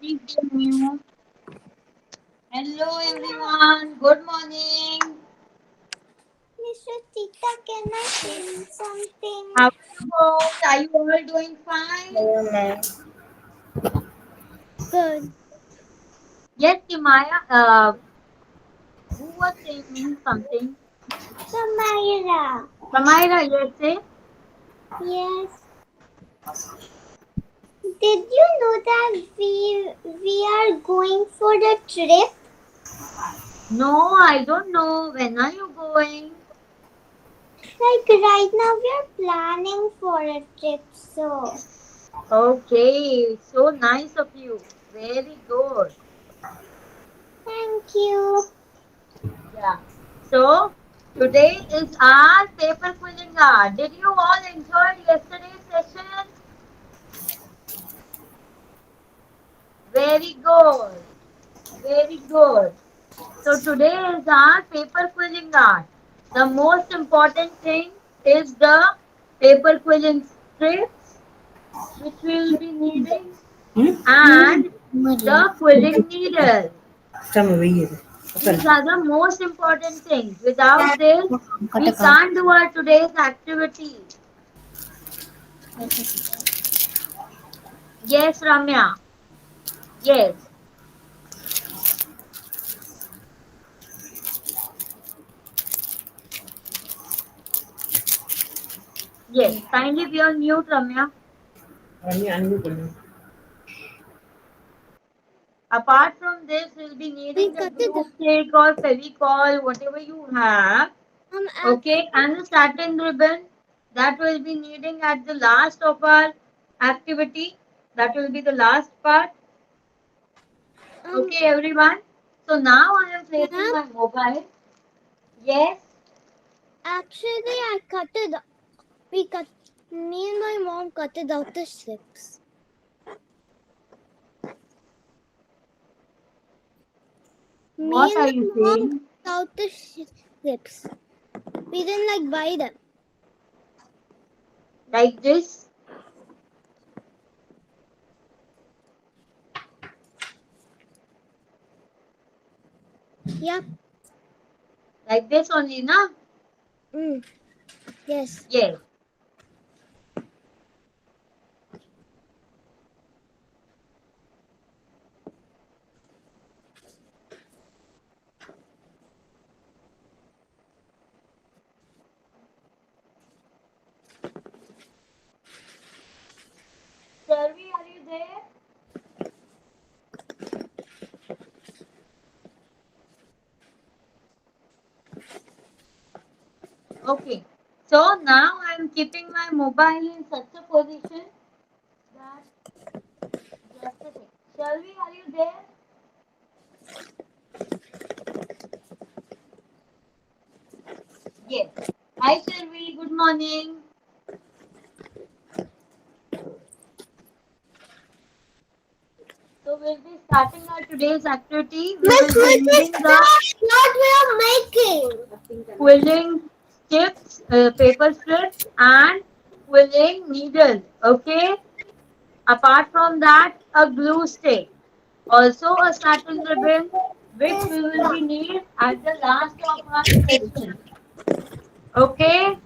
please continue. Hello everyone, good morning. Mr. Tita, can I say something? How are you both? Are you all doing fine? Good. Yes, Timaya, who was saying something? Samaira. Samaira, yes, say? Yes. Did you know that we are going for the trip? No, I don't know. When are you going? Like right now we are planning for a trip, so Okay, so nice of you. Very good. thank you. Yeah. So, today is our paper pulling hour. Did you all enjoy yesterday's session? Very good. Very good. So today is our paper quilling art. The most important thing is the paper quilling strips which we will be needing and the quilling needle. These are the most important things. Without this, we can't do our today's activity. Yes, Ramya. Yes. Yes. Kindly be on mute, Ramya. Apart from this, we'll be We needing the cut it. glue stick or fevicol, whatever you have. Okay, and the satin ribbon that will be needing at the last of our activity. That will be the last part. Okay, everyone. So now I am placing my mobile. Yes. Actually, I cut it. Me and my mom cut it out the strips. What Me and are my you mom saying? cut out the strips. We didn't like buy them. Like this? Yep. Like this only, na? Yes. Yes. Sarvi, are you there? Okay. So now I am keeping my mobile in such a position that just a second. Shelby, are you there? Yes. Hi, Shelby. Good morning. So we'll be starting our today's activity. We will be needing the What we are making? quilling strips, paper strips, and quilling needle. Okay. Apart from that, a glue stick. Also a satin ribbon, which we will be need at the last of our session. Okay.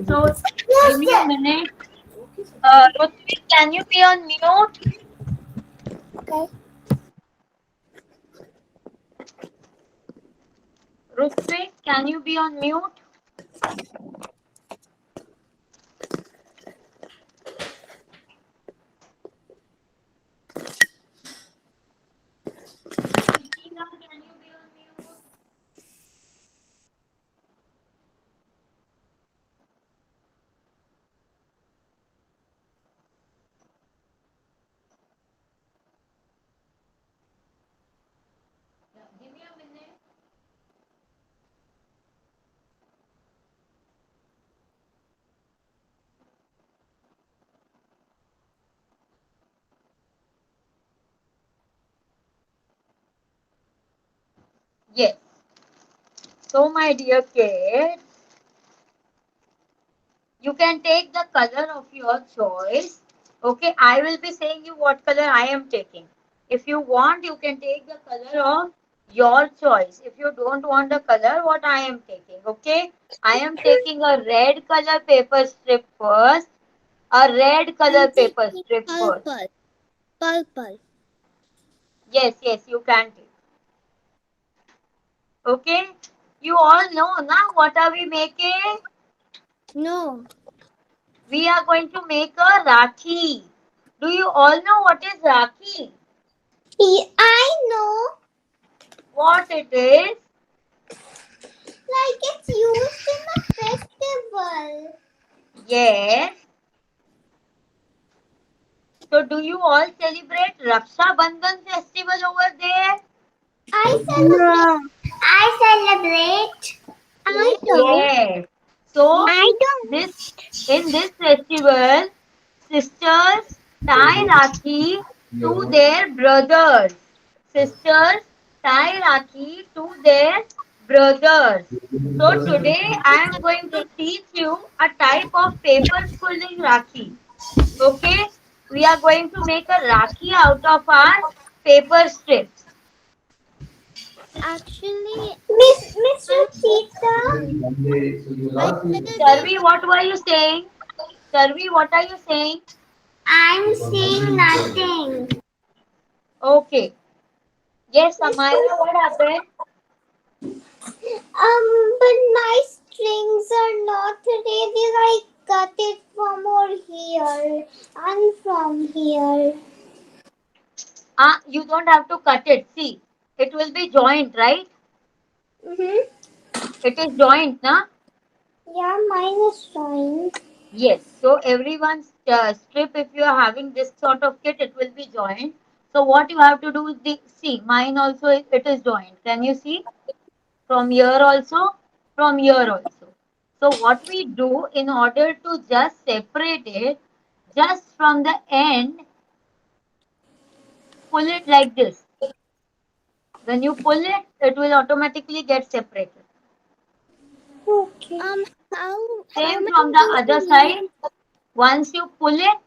So give me a minute. Ruthvi, can you be on mute? Okay. Ruthvi, can you be on mute? Tina, can you be on mute? Yeah, give me a minute. Yes. So, my dear kids, you can take the color of your choice. Okay, I will be saying you what color I am taking. If you want, you can take the color of your choice. If you don't want the color, what I am taking. Okay, I am taking a red color paper strip first. A red color I'm paper taking strip first. purple. Purple. Yes, yes, you can take. Okay, you all know now what are we making? No. We are going to make a Rakhi. Do you all know what is Rakhi? I know. What it is? Like it's used in a festival. Yes. So do you all celebrate Raksha Bandhan festival over there? I celebrate. No. I celebrate. I don't. Yes. So I this don't. in this festival, sisters tie Rakhi to their brothers. Sisters tie Rakhi to their brothers. So today I am going to teach you a type of paper quilling Rakhi. Okay, we are going to make a Rakhi out of our paper strips. Actually, Miss Rachita, I celebrate. Sarvi, what were you saying? Sarvi, what are you saying? I'm saying nothing. Okay. Yes, Amaya, what happened? But my strings are not ready. I cut it from over here and from here. You don't have to cut it. See, it will be joint, right? Mm-hmm. It is joint, na? Yeah, mine is fine. Yes. So everyone's strip, if you are having this sort of kit, it will be joint. So what you have to do is see, mine also it is joint. Can you see? From here also, from here also. So what we do in order to just separate it, just from the end, pull it like this. When you pull it, it will automatically get separated. Okay. How Same many from the do other you need? side. Once you pull it,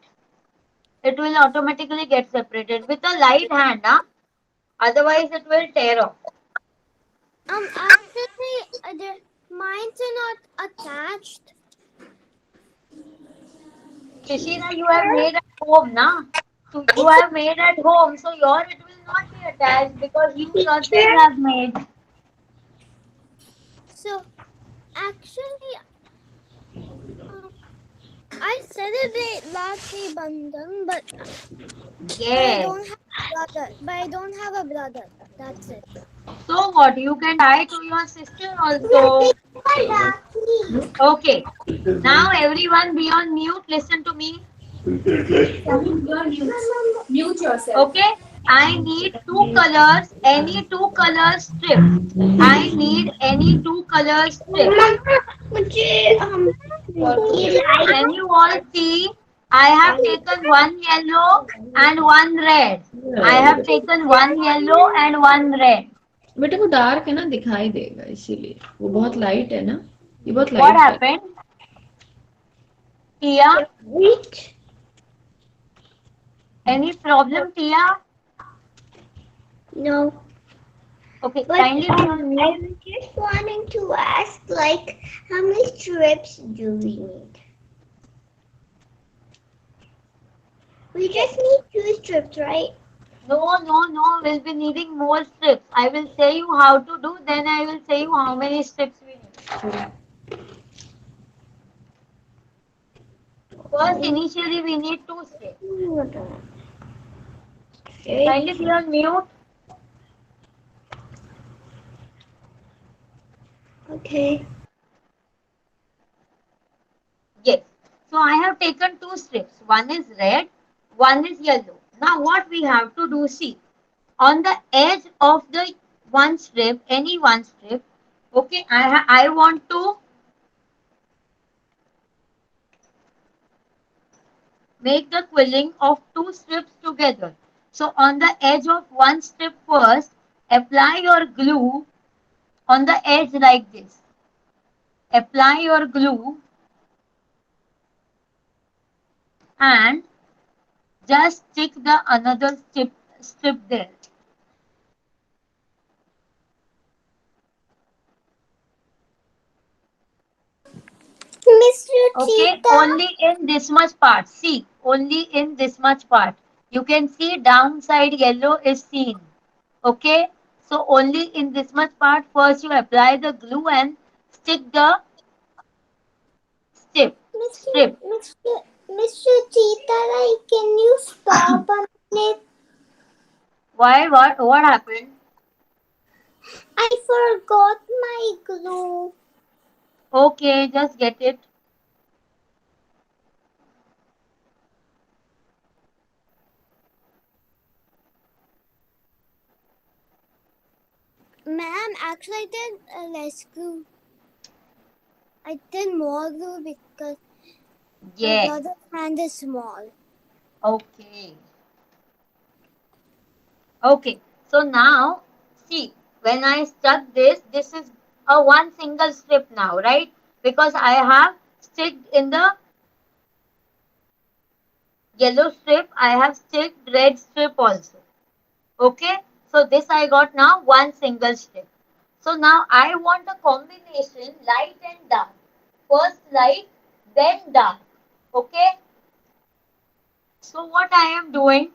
it will automatically get separated with a light hand. Huh? Otherwise, it will tear off. Actually, mine's are not attached. Shishira, you have made at home, na? So you have made at home, so your it will not be attached because you yourself Teacher. have made. So actually, I celebrate Rakhi Bandhan, but I Yes. don't have a brother. But I don't have a brother. That's it. So what? You can tie to your sister also. Okay. Now everyone be on mute. Listen to me. Mute yourself. Okay. I need two colors. Any two color strip. I need any two color strip. मुझे ये light Can you all see? I have taken one yellow and one red. I have taken one yellow and one red. बेटा वो dark है ना, दिखाई देगा इसीलिए। वो बहुत लाइट है ना, ये बहुत What लाइट है। happened? Tia? which Any problem, Tia? no. Okay, But kindly be on I mute. was just wanting to ask, like, how many strips do we need? We just need 2 strips, right? No, no, no. We'll be needing more strips. I will say you how to do, then I will say you how many strips we need. First, initially, we need two strips. Kindly be on mute. Okay. Yes. So I have taken two strips. One is red, one is yellow. Now what we have to do, see, on the edge of the one strip, any one strip, okay, I want to make the quilling of two strips together. So on the edge of one strip first, apply your glue on the edge like this. Apply your glue and just stick the another strip there. Mr. Okay, Cheetah, only in this much part. See, only in this much part. You can see downside yellow is seen. Okay, so only in this much part. First, you apply the glue and stick the strip. Mr. Strip. Mr. Cheetah, like, can you stop a minute? Why? What happened? I forgot my glue. Okay, just get it. Ma'am, actually I did less glue. I did more glue because my Yes. brother's hand is small. Okay. Okay. So now, see, when I stuck this, this is a one single strip now, right? Because I have sticked in the yellow strip, I have sticked red strip also. Okay. So this I got now one single strip. So now I want a combination light and dark. First light, then dark. Okay. So what I am doing,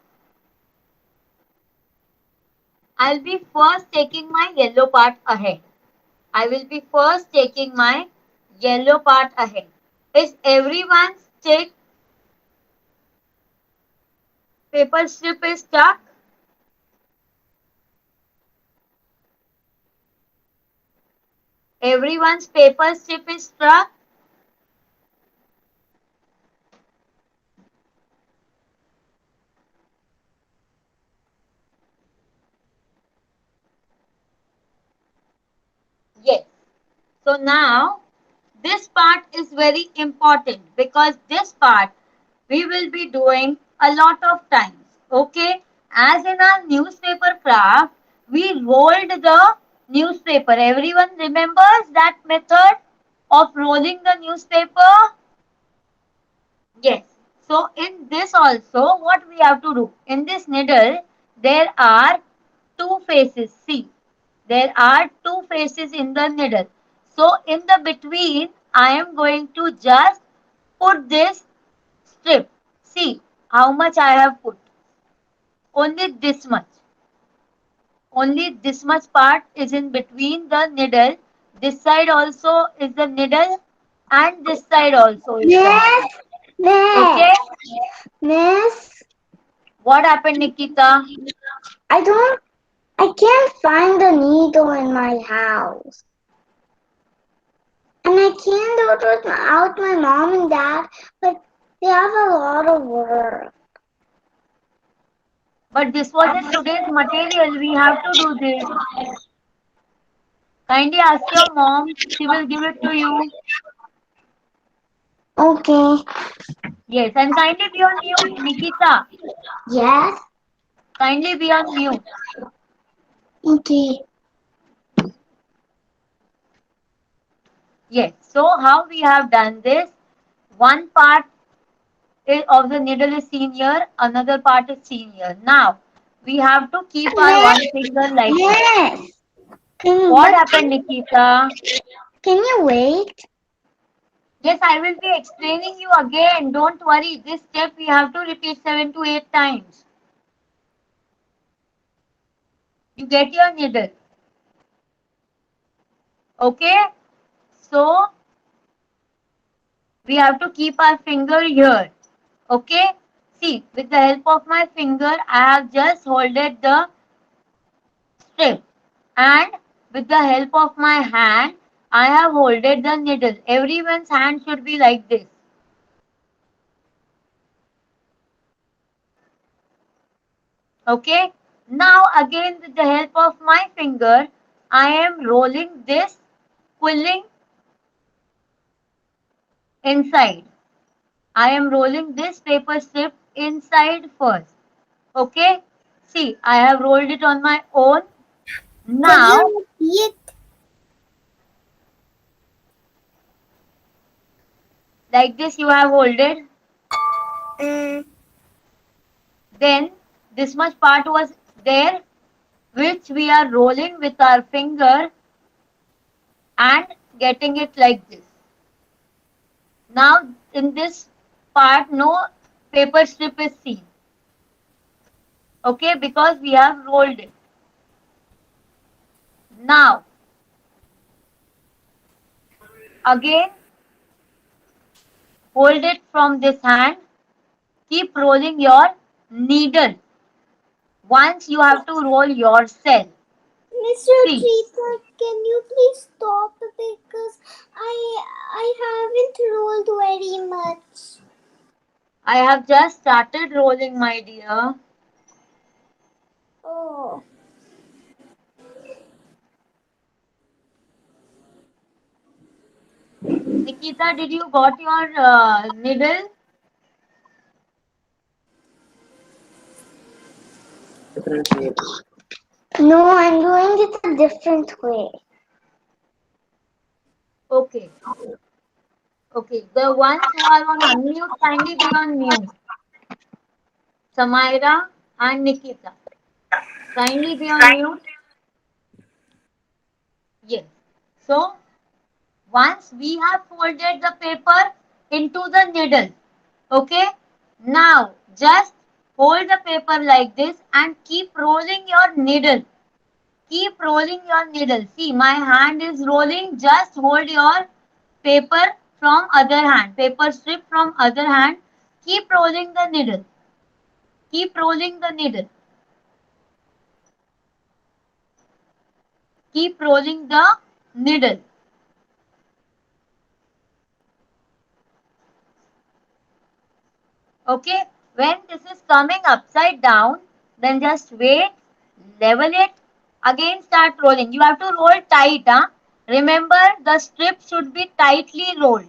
I'll be first taking my yellow part ahead. I will be first taking my yellow part ahead. Is everyone stick paper strip is stuck? Everyone's paper strip is stuck? Yes. So now this part is very important because this part we will be doing a lot of times. Okay. As in our newspaper craft, we rolled the newspaper. Everyone remembers that method of rolling the newspaper? Yes. So in this also, what we have to do? In this needle, there are two faces. See, there are two faces in the needle. So in the between, I am going to just put this strip. See how much I have put. Only this much. Only this much part is in between the needle. This side also is the needle and this side also is the needle. Miss, Miss, Okay? Miss, What happened, Nikita? I don't, I can't find the needle in my house. And I can't do it without my mom and dad, but they have a lot of work. But this was in today's material. We have to do this. Kindly ask your mom. She will give it to you. Okay. Yes, and kindly be on mute, Nikita. Yes. Kindly be on mute. Okay. Yes. So how we have done this? One part of the needle is seen here. Another part is seen here. Now we have to keep our one Miss, finger like this. Miss, What happened, Nikita? can you wait? Yes, I will be explaining you again. Don't worry. This step we have to repeat 7 to 8 times. You get your needle. Okay? So we have to keep our finger here. Okay? See, with the help of my finger, I have just holded the strip. And with the help of my hand, I have holded the needle. Everyone's hand should be like this. Okay? Now again with the help of my finger, I am rolling this quilling inside. I am rolling this paper strip inside first. Okay? See, I have rolled it on my own. Could Now, you repeat? like this you have holded. Mm, Then this much part was there, which we are rolling with our finger and getting it like this. Now in this part no paper strip is seen. Okay, because we have rolled it. Now again hold it from this hand. Keep rolling your needle. Once you have to roll yourself. Mr. See, Cheetah, can you please stop because I haven't rolled very much. I have just started rolling, my dear. Oh. Nikita, did you got your needle? No, I'm doing it a different way. Okay. Okay. The ones who are on unmute, kindly be on mute. Samaira and Nikita. Kindly be on mute. Yes. So, once we have folded the paper into the needle, okay? Now, just hold the paper like this and keep rolling your needle. Keep rolling your needle. See, my hand is rolling. Just hold your paper from other hand. Paper strip from other hand. Keep rolling the needle. Keep rolling the needle. Keep rolling the needle. Okay. When this is coming upside down, then just wait. Level it. Again start rolling. You have to roll tight. Huh? Remember, the strip should be tightly rolled.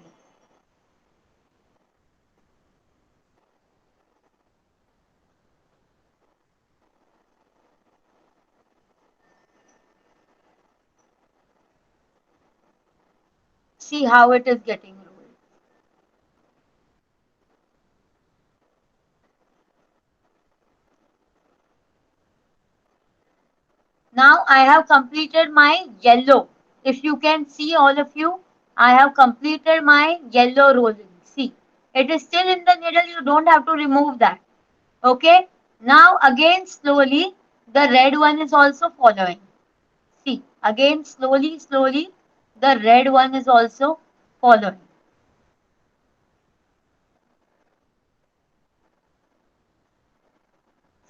See how it is getting rolled. Now I have completed my yellow. If you can see, all of you, I have completed my yellow rolling. See, it is still in the needle. You don't have to remove that. Okay. Now again slowly the red one is also following. See, again slowly the red one is also following.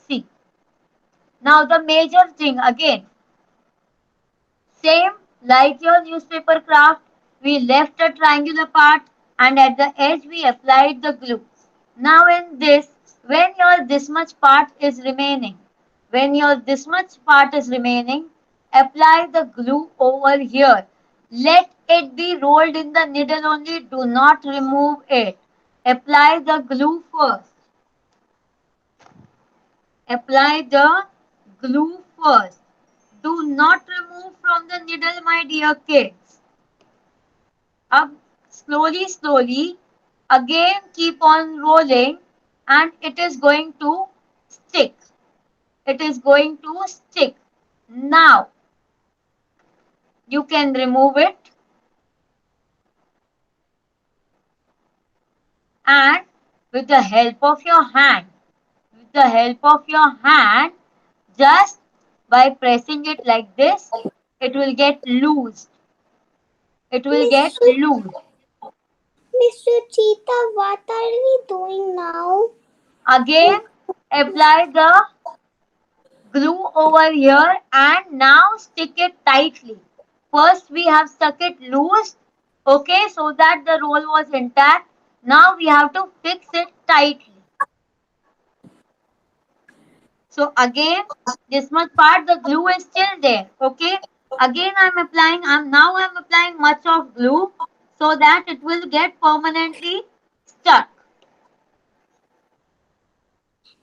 See, now the major thing again, same like your newspaper craft, we left a triangular part and at the edge we applied the glue. Now in this, when your this much part is remaining, when your this much part is remaining, apply the glue over here. Let it be rolled in the needle only, do not remove it. Apply the glue first. Apply the glue first. Do not remove from the needle, my dear kids. Up slowly, again keep on rolling and it is going to stick. It is going to stick. Now, you can remove it and with the help of your hand, just by pressing it like this, it will get loose. It will get Mr. loose. Mr. Cheetah, what are we doing now? Again, apply the glue over here and now stick it tightly. First we have stuck it loose, okay, so that the roll was intact. Now we have to fix it tightly. So again, this much part the glue is still there, okay. Again I'm applying much of glue so that it will get permanently stuck.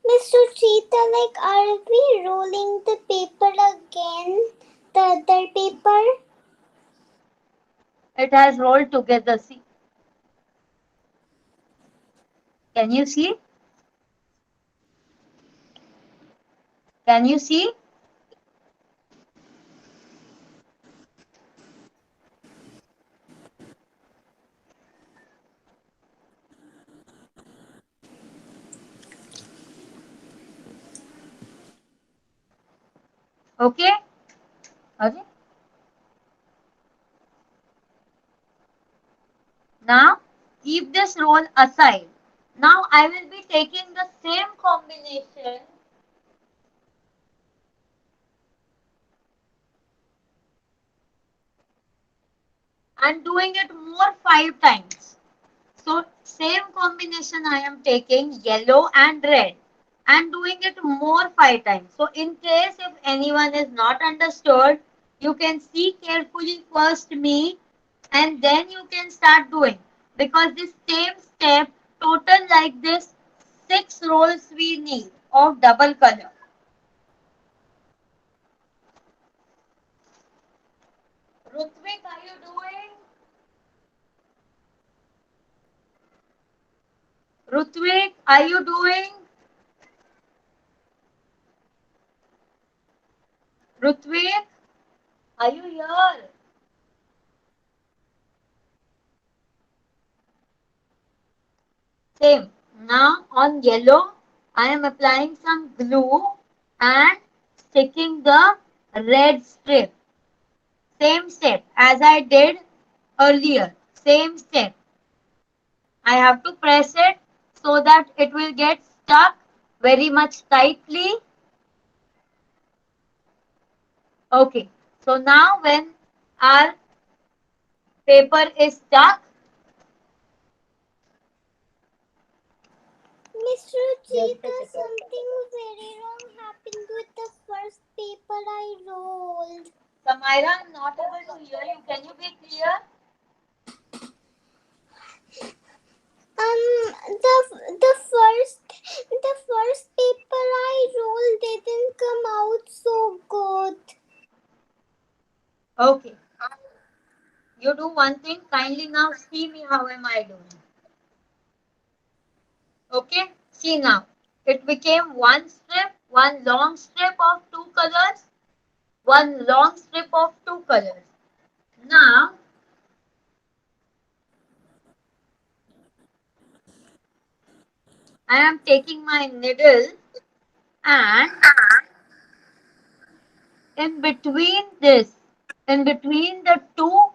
Mr. Cheetah, like, are we rolling the paper again? The other paper? It has rolled together, see. Can you see? Can you see? Okay? Okay. Now, keep this roll aside. Now, I will be taking the same combination and doing it more 5 times. So, same combination I am taking yellow and red and doing it more 5 times. So, in case if anyone is not understood, you can see carefully first me and then you can start doing, because this same step total like this 6 rolls we need of double color. Rutvik, are you doing? Rutvik, are you doing? Rutvik, are you here? Same. Now on yellow, I am applying some glue and sticking the red strip. Same step as I did earlier. Same step. I have to press it so that it will get stuck very much tightly. Okay. So now when our paper is stuck, Miss Ruchika, something very wrong happened with the first paper I rolled. Samaira, I'm not able to hear you. Can you be clear? The first paper I rolled didn't come out so good. Okay. You do one thing. Kindly now see me. How am I doing? Okay. See now. It became one strip, one long strip of 2 colors, one long strip of 2 colors. Now I am taking my needle and in between this, in between the two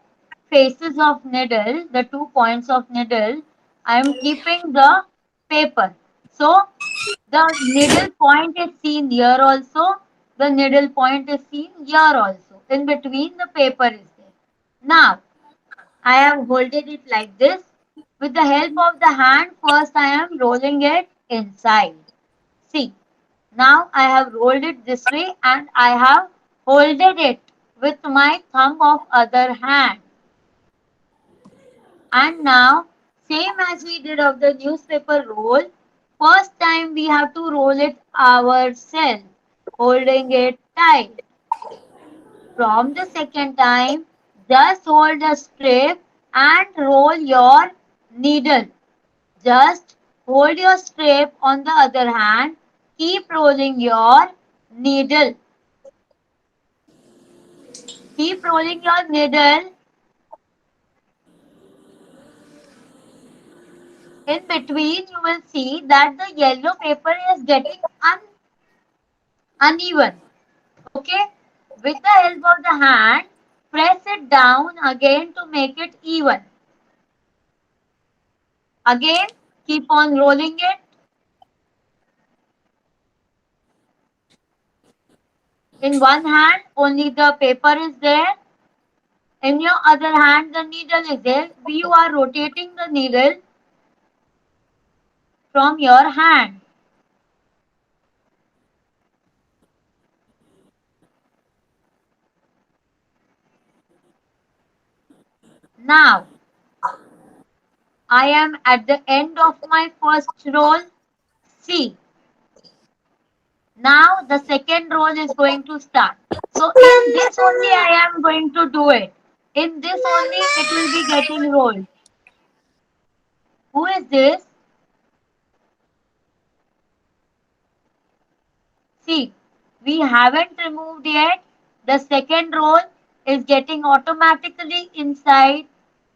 faces of needle, the 2 points of needle, I am keeping the paper. So the needle point is seen here also, the needle point is seen here also. In between the paper is there. Now I have holded it like this. With the help of the hand, first I am rolling it inside. See, now I have rolled it this way and I have holded it with my thumb of other hand. And now, same as we did of the newspaper roll, first time we have to roll it ourselves, holding it tight. From the second time, just hold the strip and roll your needle. Just hold your strip on the other hand, keep rolling your needle. Keep rolling your needle. In between, you will see that the yellow paper is getting uneven. Okay? With the help of the hand, press it down again to make it even. Again, keep on rolling it. In one hand, only the paper is there. In your other hand, the needle is there. You are rotating the needle from your hand. Now, I am at the end of my first roll. See, now the second roll is going to start. So in this only I am going to do it. In this only it will be getting rolled. Who is this? See, we haven't removed yet. The second roll is getting automatically inside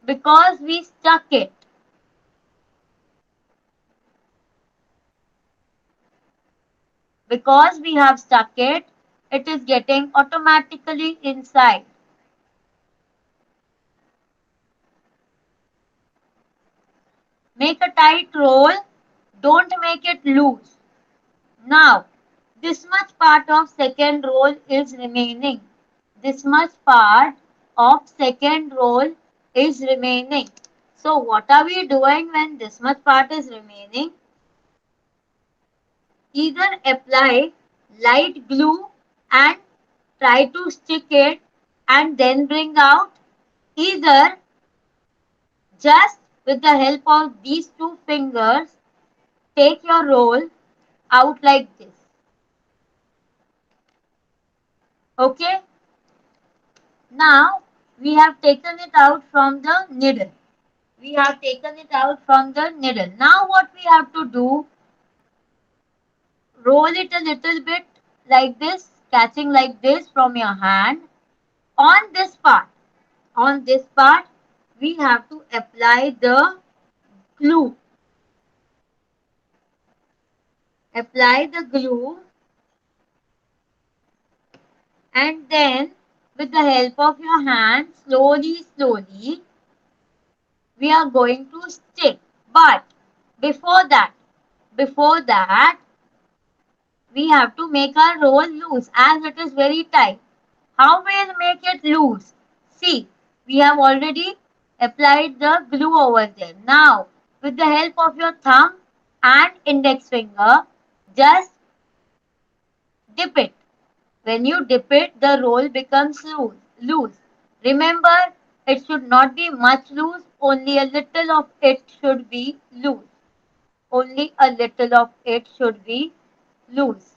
because we stuck it. Because we have stuck it, it is getting automatically inside. Make a tight roll, don't make it loose. Now, this much part of second roll is remaining. This much part of second roll is remaining. So what are we doing when this much part is remaining? Either apply light glue and try to stick it and then bring out, either just with the help of these two fingers take your roll out like this. Okay, now we have taken it out from the needle. We have taken it out from the needle. Now what we have to do, roll it a little bit like this, catching like this from your hand. On this part, we have to apply the glue. Apply the glue and then with the help of your hand, slowly, we are going to stick. But before that, we have to make our roll loose as it is very tight. How will make it loose? See, we have already applied the glue over there. Now, with the help of your thumb and index finger, just dip it. When you dip it, the roll becomes loose. Remember, it should not be much loose, only a little of it should be loose. Only a little of it should be loose.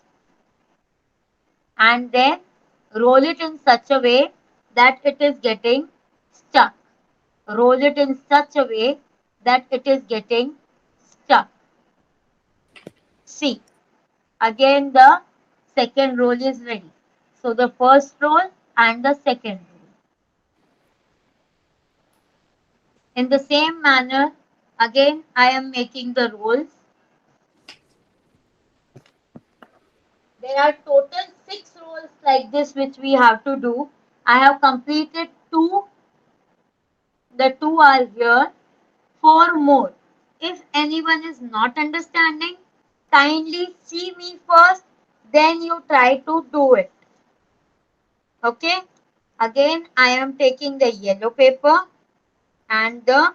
And then roll it in such a way that it is getting stuck. Roll it in such a way that it is getting stuck. See, again the second roll is ready. So the first roll and the second roll. In the same manner, again I am making the rolls. There are total 6 rolls like this which we have to do. I have completed 2. The 2 are here. 4 more. If anyone is not understanding, kindly see me first, then you try to do it. Okay? Again, I am taking the yellow paper and the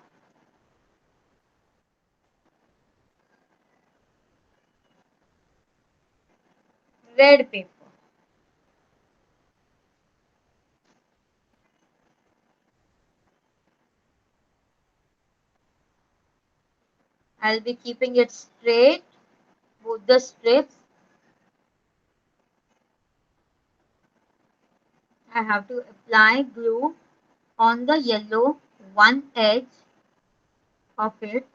red paper. I'll be keeping it straight, both the strips. I have to apply glue on the yellow one edge of it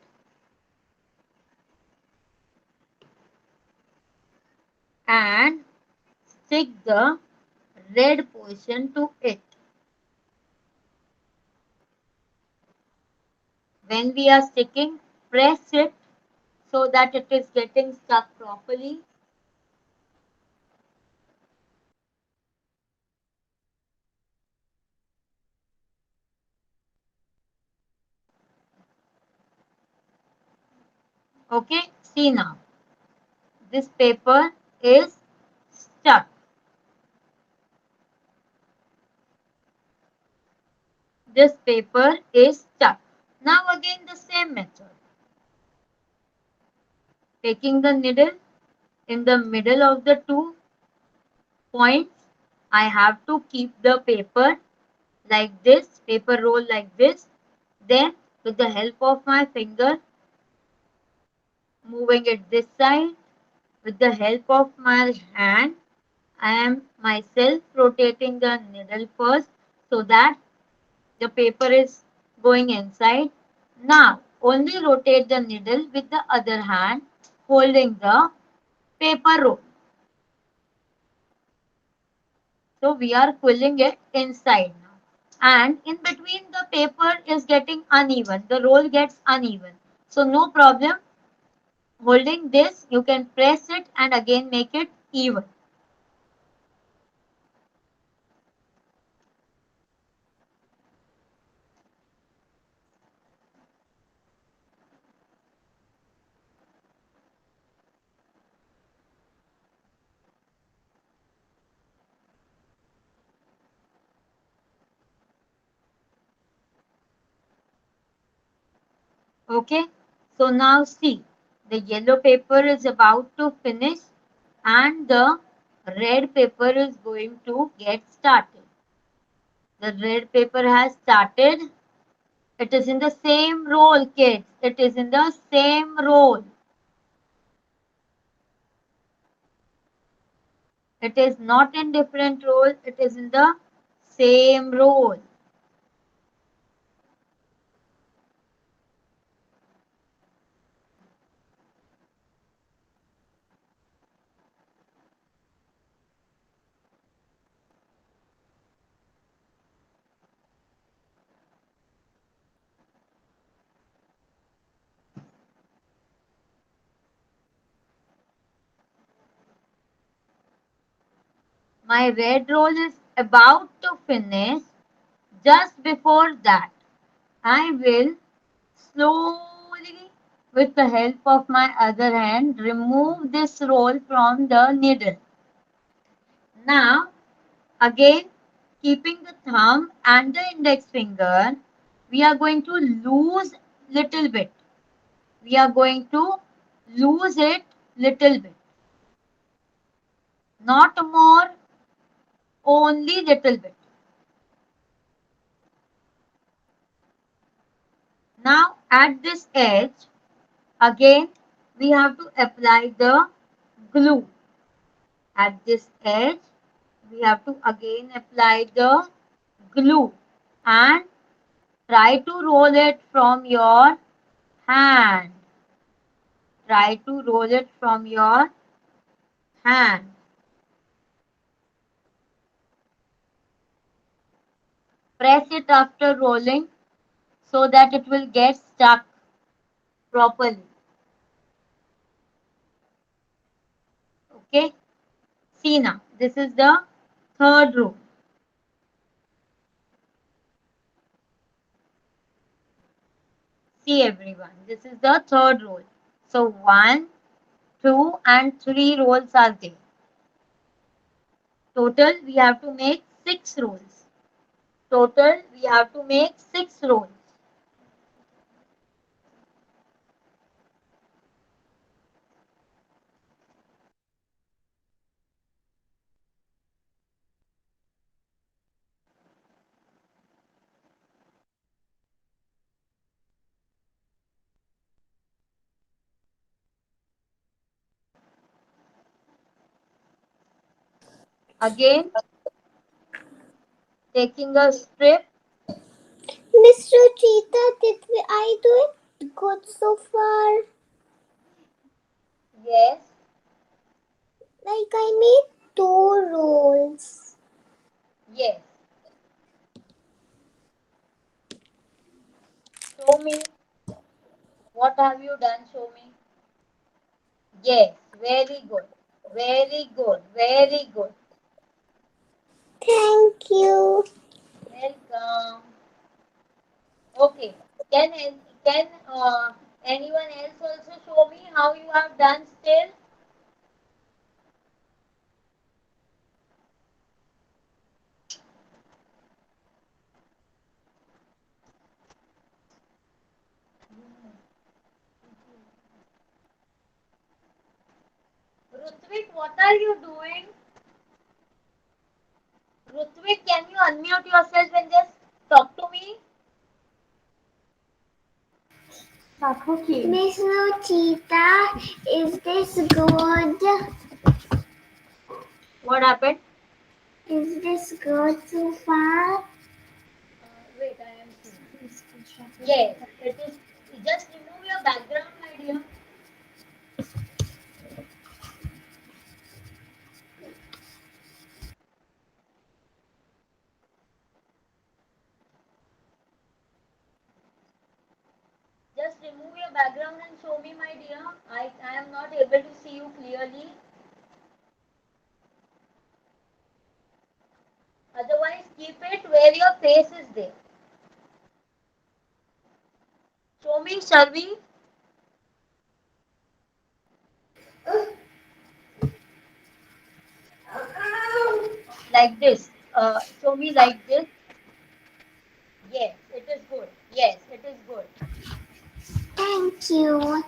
and stick the red portion to it. When we are sticking, press it so that it is getting stuck properly. Okay, see now. This paper is stuck. This paper is stuck. Now again the same method. Taking the needle in the middle of the 2 points, I have to keep the paper like this, paper roll like this. Then with the help of my finger, moving it this side, with the help of my hand, I am myself rotating the needle first so that the paper is going inside. Now, only rotate the needle with the other hand, holding the paper roll. So we are quilling it inside now. And in between the paper is getting uneven. The roll gets uneven. So no problem. Holding this, you can press it and again make it even. Okay. So now see, the yellow paper is about to finish and the red paper is going to get started. The red paper has started. It is in the same roll, kids. It is in the same roll. It is not in different roll. It is in the same roll. My red roll is about to finish. Just before that, I will slowly, with the help of my other hand, remove this roll from the needle. Now, again, keeping the thumb and the index finger, we are going to lose little bit. We are going to lose it little bit. Not more, only little bit. Now, at this edge, again, we have to apply the glue. At this edge, we have to again apply the glue and try to roll it from your hand. Try to roll it from your hand. Press it after rolling so that it will get stuck properly. Okay. See now, this is the third row. See everyone, this is the third roll. So 1, 2 and 3 rolls are there. Total we have to make 6 rolls. Total we have to make 6 rolls. Again, taking a strip. Mr. Cheetah, I do it good so far? Yes, Like I made 2 rolls. yes. Show me. What have you done? Show me. Yes, very good. Very good. Very good. Thank you. Welcome. Okay. Can anyone else also show me how you have done still? Rutvik, what are you doing? Rutvik, can you unmute yourself and just talk to me? Mr. Cheetah, is this good? What happened? Is this good so far? Wait, I am seeing. Yes, it is. Just remove your background, my dear. your background and show me, my dear. I am not able to see you clearly. Otherwise, keep it where your face is there. Show me, Sharvi, like this. Show me like this. Yes, it is good. Yes, it is good. Thank you.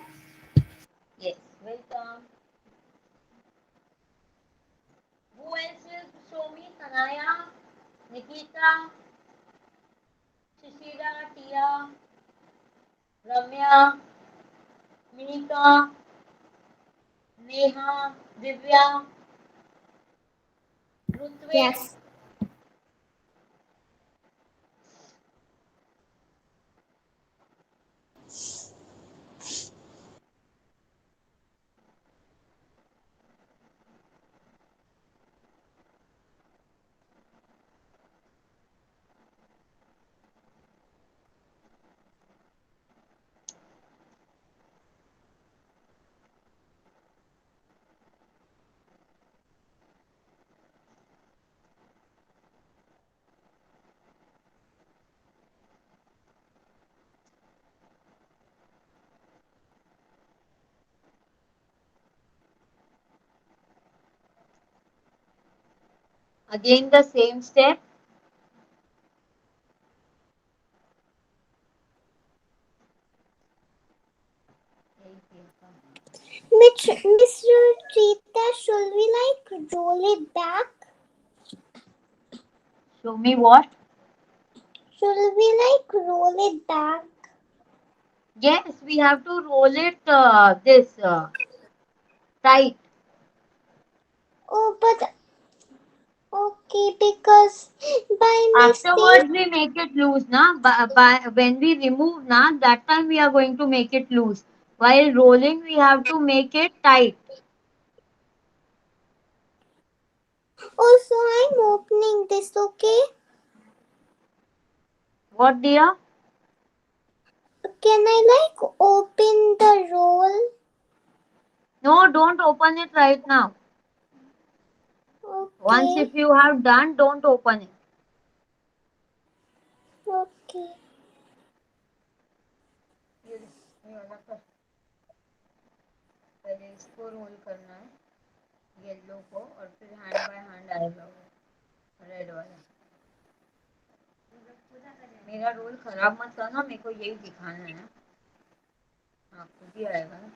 Yes, welcome. Who else will show me? Sanaya, Nikita, Shishira, Tia, Ramya, Minika, Neha, Divya, Rutvik. Yes. Again the same step. Miss Rita, should we like roll it back? Show me what? Should we like roll it back? Yes, we have to roll it this tight. Oh, but okay, because by mistake. Afterwards we make it loose, na? When we remove, na, that time we are going to make it loose. While rolling, we have to make it tight. Also, I'm opening this, okay? What, dear? Can I like open the roll? No, don't open it right now. Once Okay, if you have done, don't open it. okay. ये वाला कर, पहले इसको role करना है yellow को और फिर हैंड बाय हैंड आएगा वो रेड वाला. मेरा रोल खराब मत करना, मेरे को यही दिखाना है. हाँ, खुद ही आएगा ना.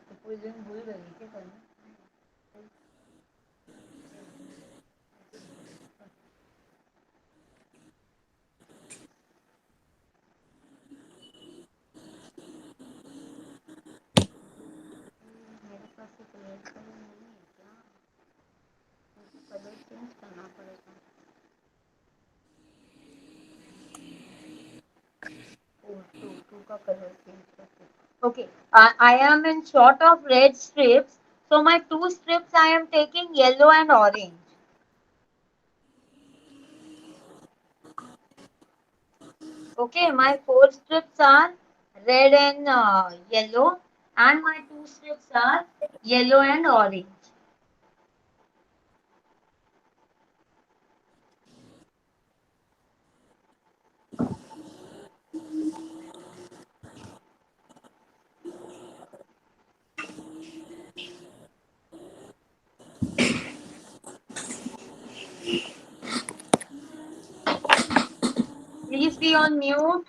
तो कोई दिन भूल गई क्या करना. मेरे पास एक रेड कलर नहीं है क्या. मुझे कलर चेंज करना पड़ेगा. टू का कलर चेंज करते. Okay, I am in short of red strips, so my two strips I am taking yellow and orange. Okay, my four strips are red and yellow, and my two strips are yellow and orange. Please be on mute.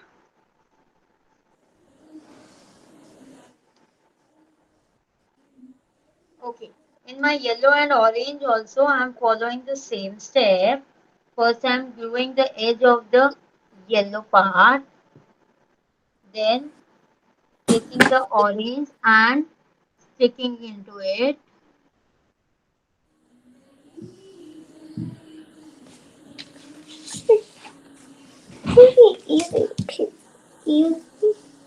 Okay, in my yellow and orange also I am following the same step. First I am gluing the edge of the yellow part, then taking the orange and sticking into it. Easy, easy.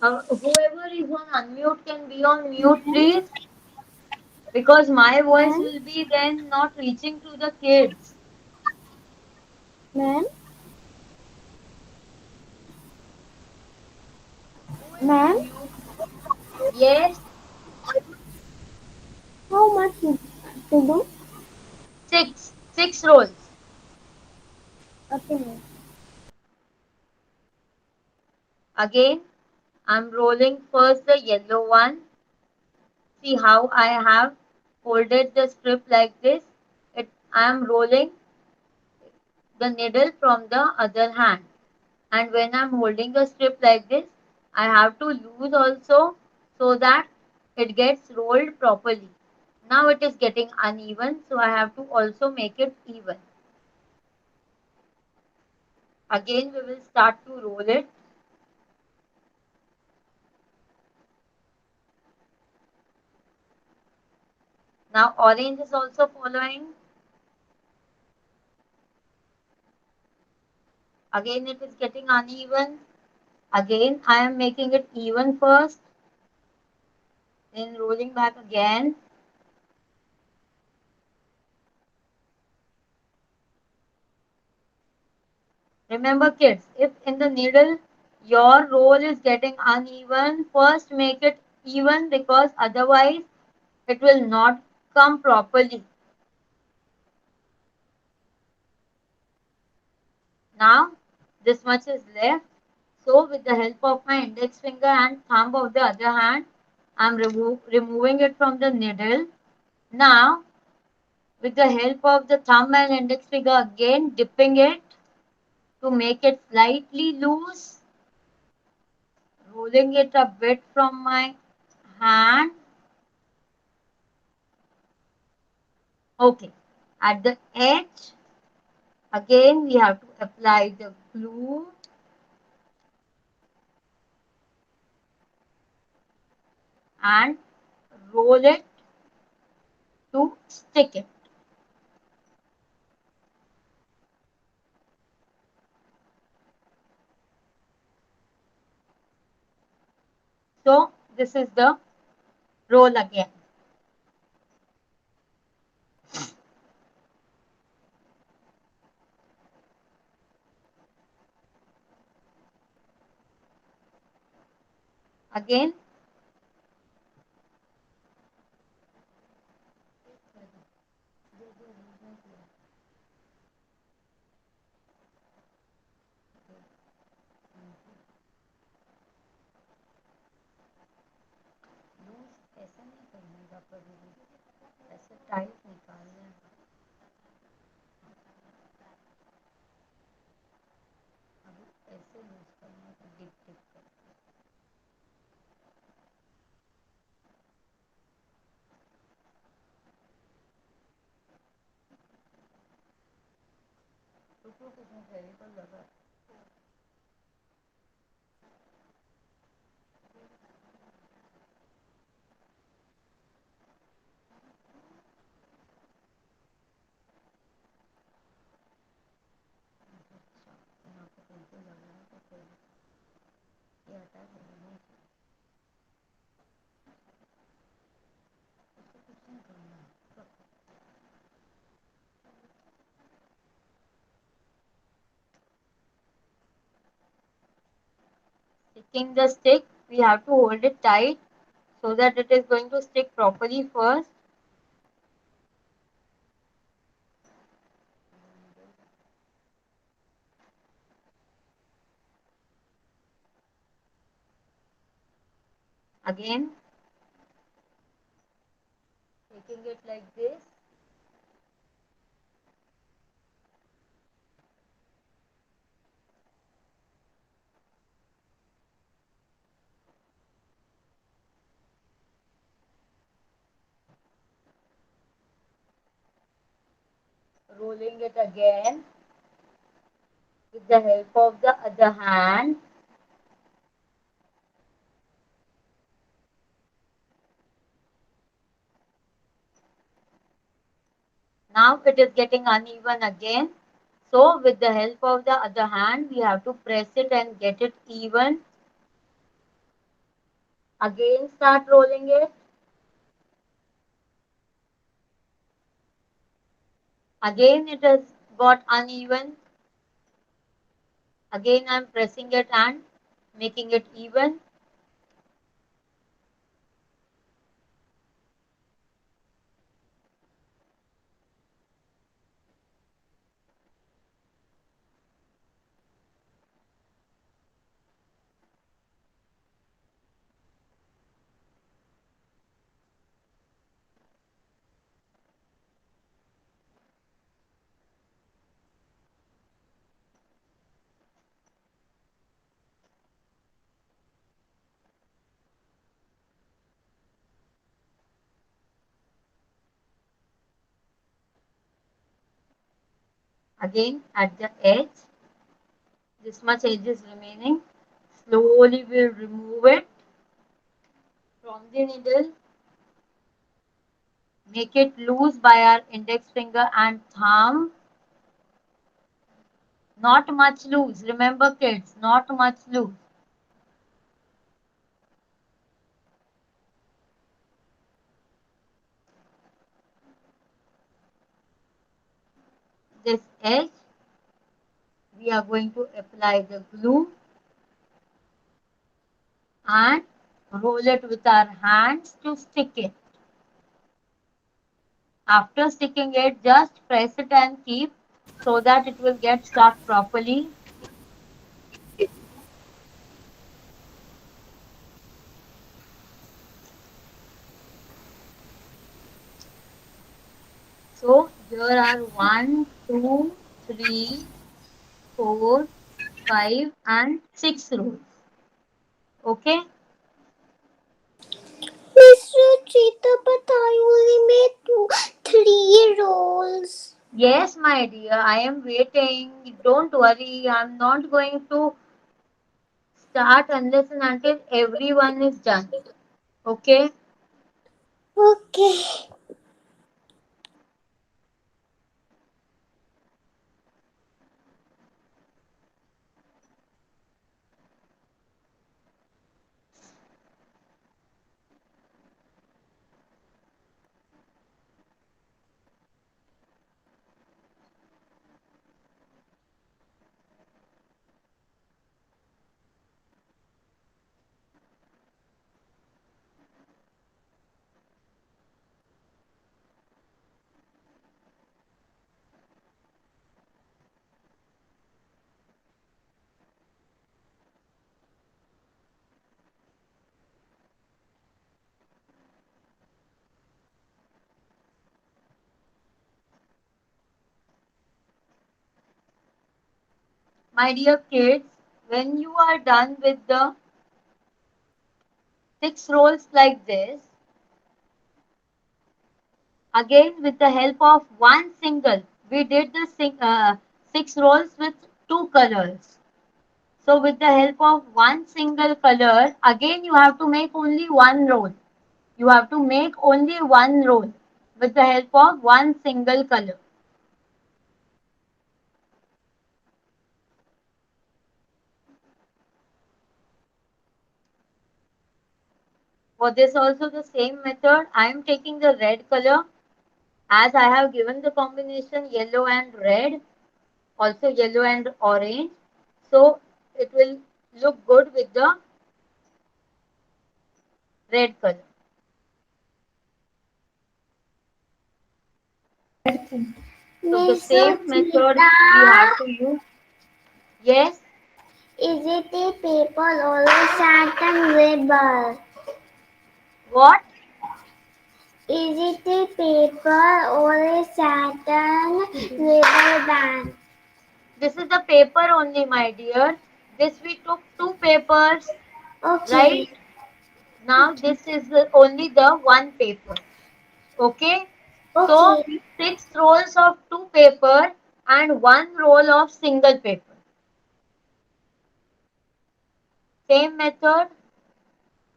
Whoever is on unmute can be on mute, please, because my voice Ma'am, will be then not reaching to the kids. ma'am, Who is on ma'am. mute? Yes, How much to do? six rolls. Okay. Again, I'm rolling first the yellow one. See how I have folded the strip like this. I am rolling the needle from the other hand. And when I'm holding a strip like this, I have to loose also so that it gets rolled properly. Now it is getting uneven, so I have to also make it even. Again, we will start to roll it. Now orange is also following. Again, it is getting uneven. Again, I am making it even first, then rolling back again. Remember kids, if in the needle your roll is getting uneven, first make it even because otherwise it will not come properly. Now this much is left. So with the help of my index finger and thumb of the other hand, I am removing it from the needle. Now with the help of the thumb and index finger again dipping it to make it slightly loose, rolling it a bit from my hand. Okay, at the edge, again we have to apply the glue and roll it to stick it. So this is the roll again. Again, ऐसा नहीं करने का कभी भी, ऐसे tight निकालना है। अभी ऐसे लूज करना है, डिप डिप कर। रुको कुछ में फेविकॉल लगा। यहाँ पे फेविकॉल लगा है तो फिर ये हटा देना है, उसको कुछ नहीं करना है। Sticking the stick, we have to hold it tight so that it is going to stick properly first. Again, taking it like this. Rolling it again with the help of the other hand. Now it is getting uneven again. So with the help of the other hand, we have to press it and get it even. Again start rolling it. Again it has got uneven. Again I am pressing it and making it even. Again at the edge, this much edge is remaining. Slowly we'll remove it from the needle. Make it loose by our index finger and thumb. Not much loose. Remember kids, not much loose. This edge, we are going to apply the glue and roll it with our hands to stick it. After sticking it, just press it and keep so that it will get stuck properly. So here are 1, 2, 3, 4, 5 and 6 rows. Okay. Miss Ruchita, but I only made three rolls. Yes, my dear, I am waiting. Don't worry, I'm not going to start unless and until everyone is done. Okay. Okay. My dear kids, when you are done with the 6 rolls like this, again with the help of one single, we did the 6 rolls with 2 colors. So with the help of one single color, again you have to make only one roll. You have to make only one roll with the help of one single color. For this also the same method, I am taking the red color as I have given the combination yellow and red, also yellow and orange. So it will look good with the red color. So the Miss same method we Ruchita, have to use. Yes, is it a paper or a satin rubber? what? Is it a paper or a satin rubber band? This is the paper only, my dear. This we took 2 papers, right? Okay. Now this is only the one paper. Okay? So Okay. 6 rolls of 2 paper and 1 roll of single paper. Same method.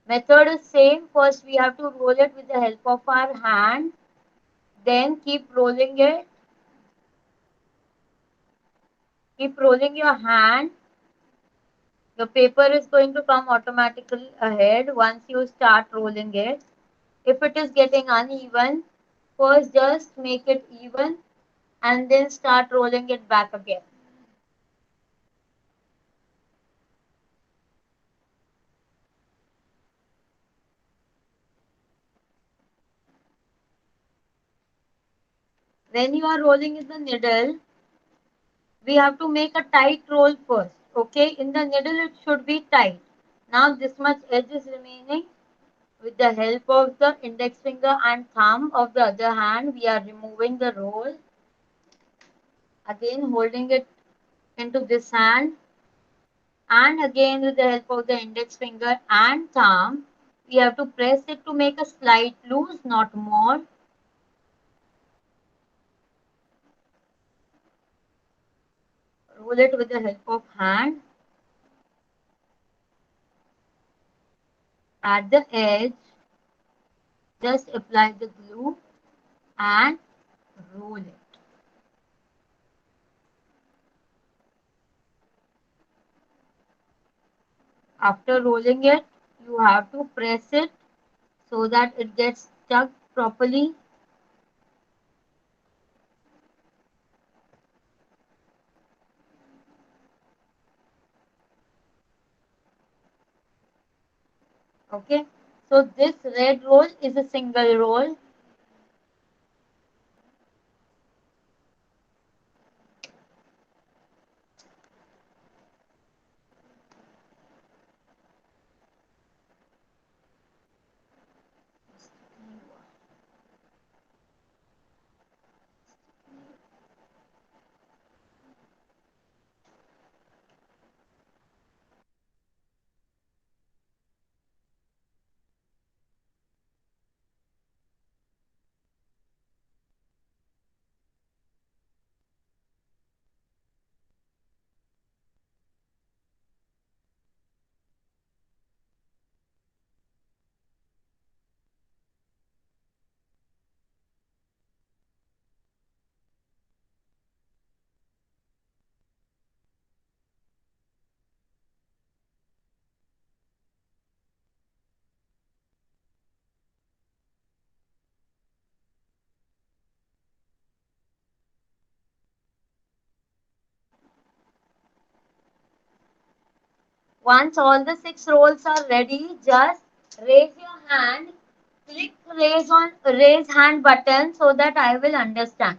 Method is same. First we have to roll it with the help of our hand. Then keep rolling it. Keep rolling your hand. The paper is going to come automatically ahead once you start rolling it. If it is getting uneven, first just make it even and then start rolling it back again. When you are rolling in the needle, we have to make a tight roll first. Okay, in the needle it should be tight. Now this much edge is remaining. With the help of the index finger and thumb of the other hand, we are removing the roll. Again holding it into this hand. And again with the help of the index finger and thumb, we have to press it to make a slight loose, not more. roll it with the help of hand. At the edge, just apply the glue and roll it. After rolling it, you have to press it so that it gets stuck properly. Okay, so this red roll is a single roll. Once all the 6 rolls are ready, just raise your hand. Click raise hand button so that I will understand.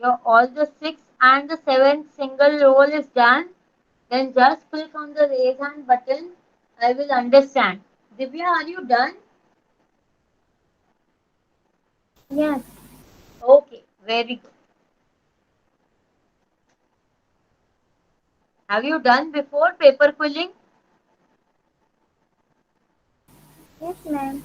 Your all the 6 and the 7th single roll is done. Then just click on the raise hand button. I will understand. Divya, are you done? Yes. Okay, very good. Have you done before paper quilling? Yes, ma'am.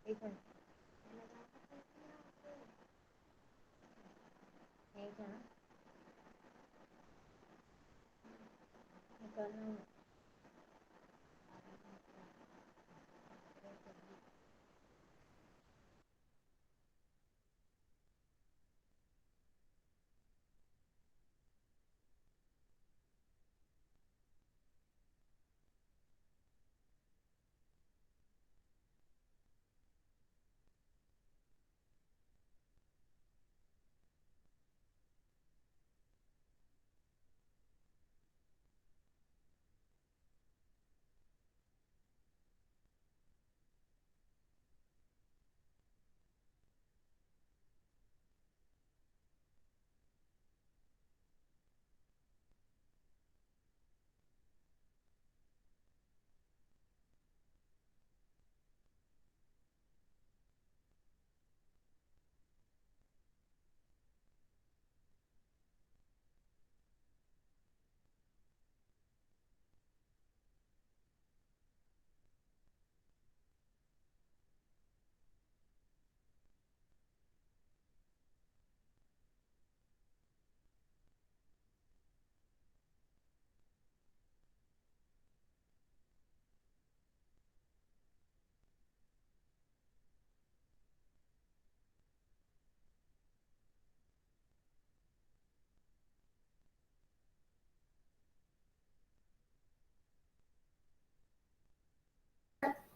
एक minute यही था ना निकालना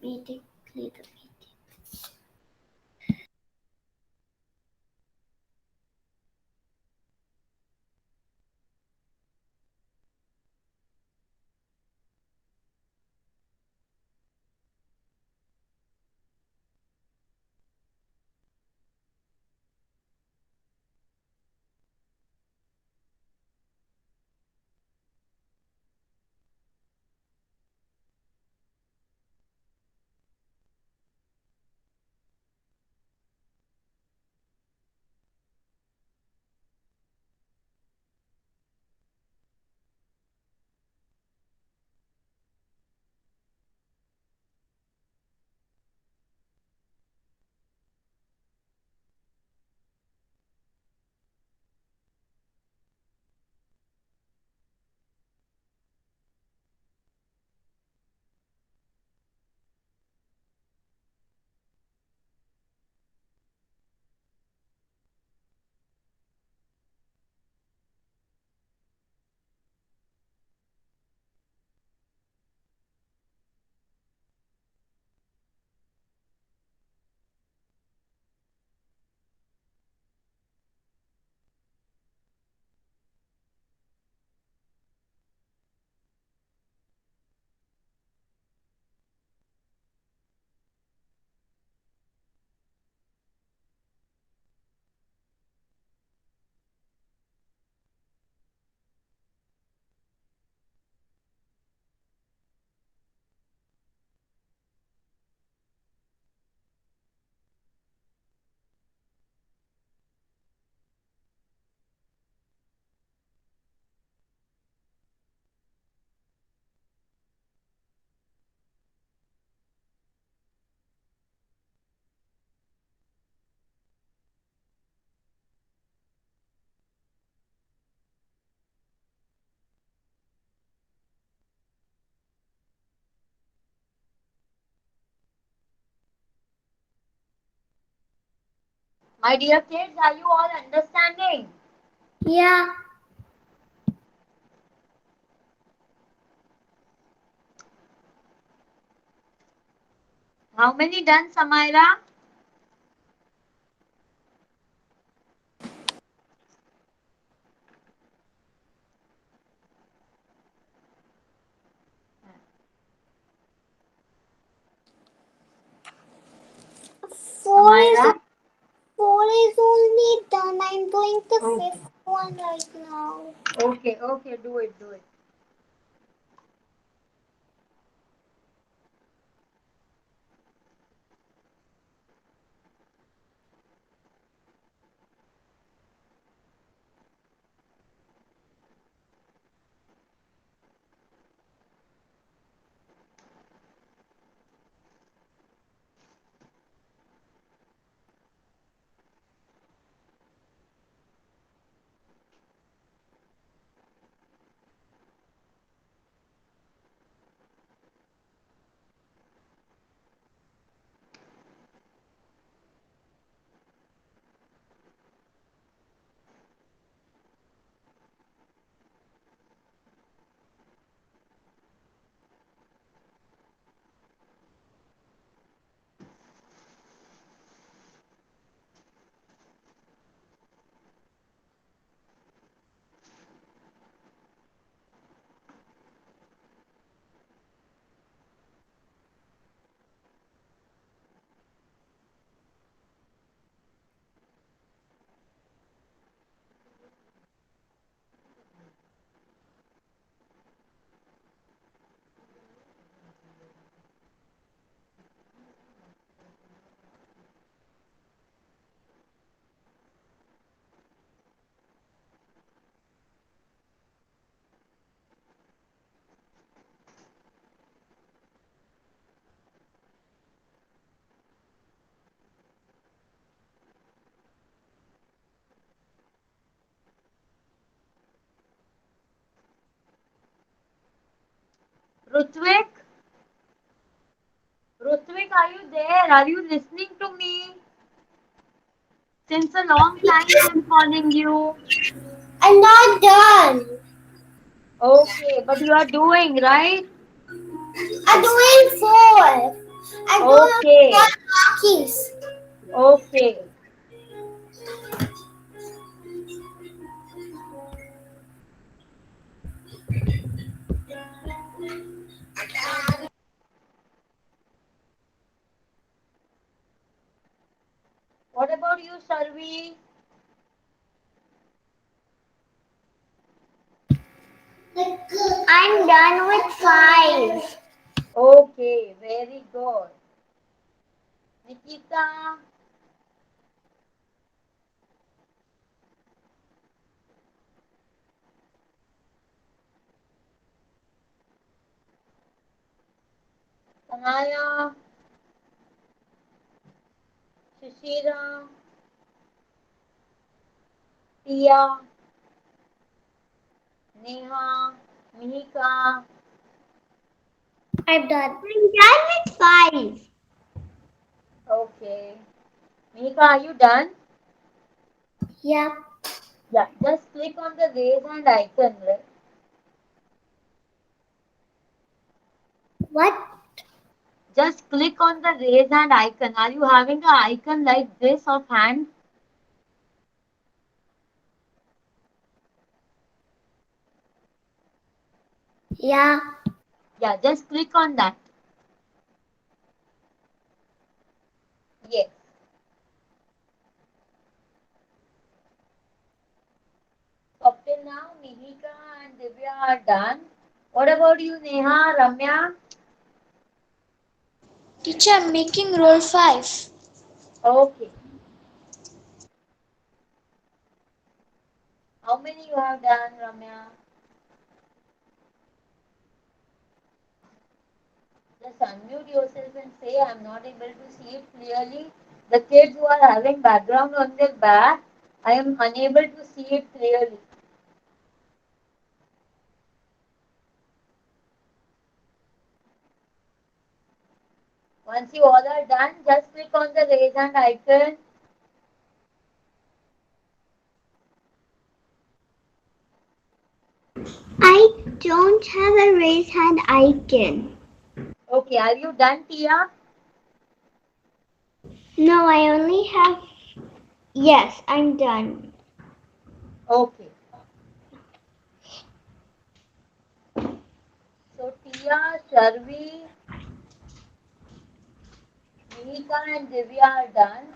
Reading, read the reading. My dear kids, are you all understanding? Yeah. How many done, Samaira? Four is Samaira? four is only done. I'm doing the Okay. fifth one right now. Okay, okay, do it, do it. Rutvik? Rutvik, are you there? Are you listening to me? Since a long time I'm calling you. I'm not done. Okay, but you are doing, right? I'm doing four. I don't Okay. have keys. Okay. What about you, Sarvi? I'm done with 5. Okay, very good. Nikita, Sanaya, Shishira, Tia, Neha, Mihika. I'm done. I'm done with 5. Okay. Mihika, are you done? Yeah. Yeah, just click on the raise hand icon, right? What? Just click on the raise hand icon. Are you having an icon like this of hand? Yeah. Yeah, just click on that. Yes. Up till now, Mihika and Divya are done. What about you, Neha, Ramya? Teacher, I'm making roll 5. Okay. How many you have done, Ramya? Just unmute yourself and say, I'm not able to see it clearly. The kids who are having background on their back, I am unable to see it clearly. Once you all are done, just click on the raise hand icon. I don't have a raise hand icon. Okay, are you done, Tia? No, I only have. Yes, I'm done. Okay. So Tia, Sharvi, Mihika and Divya are done.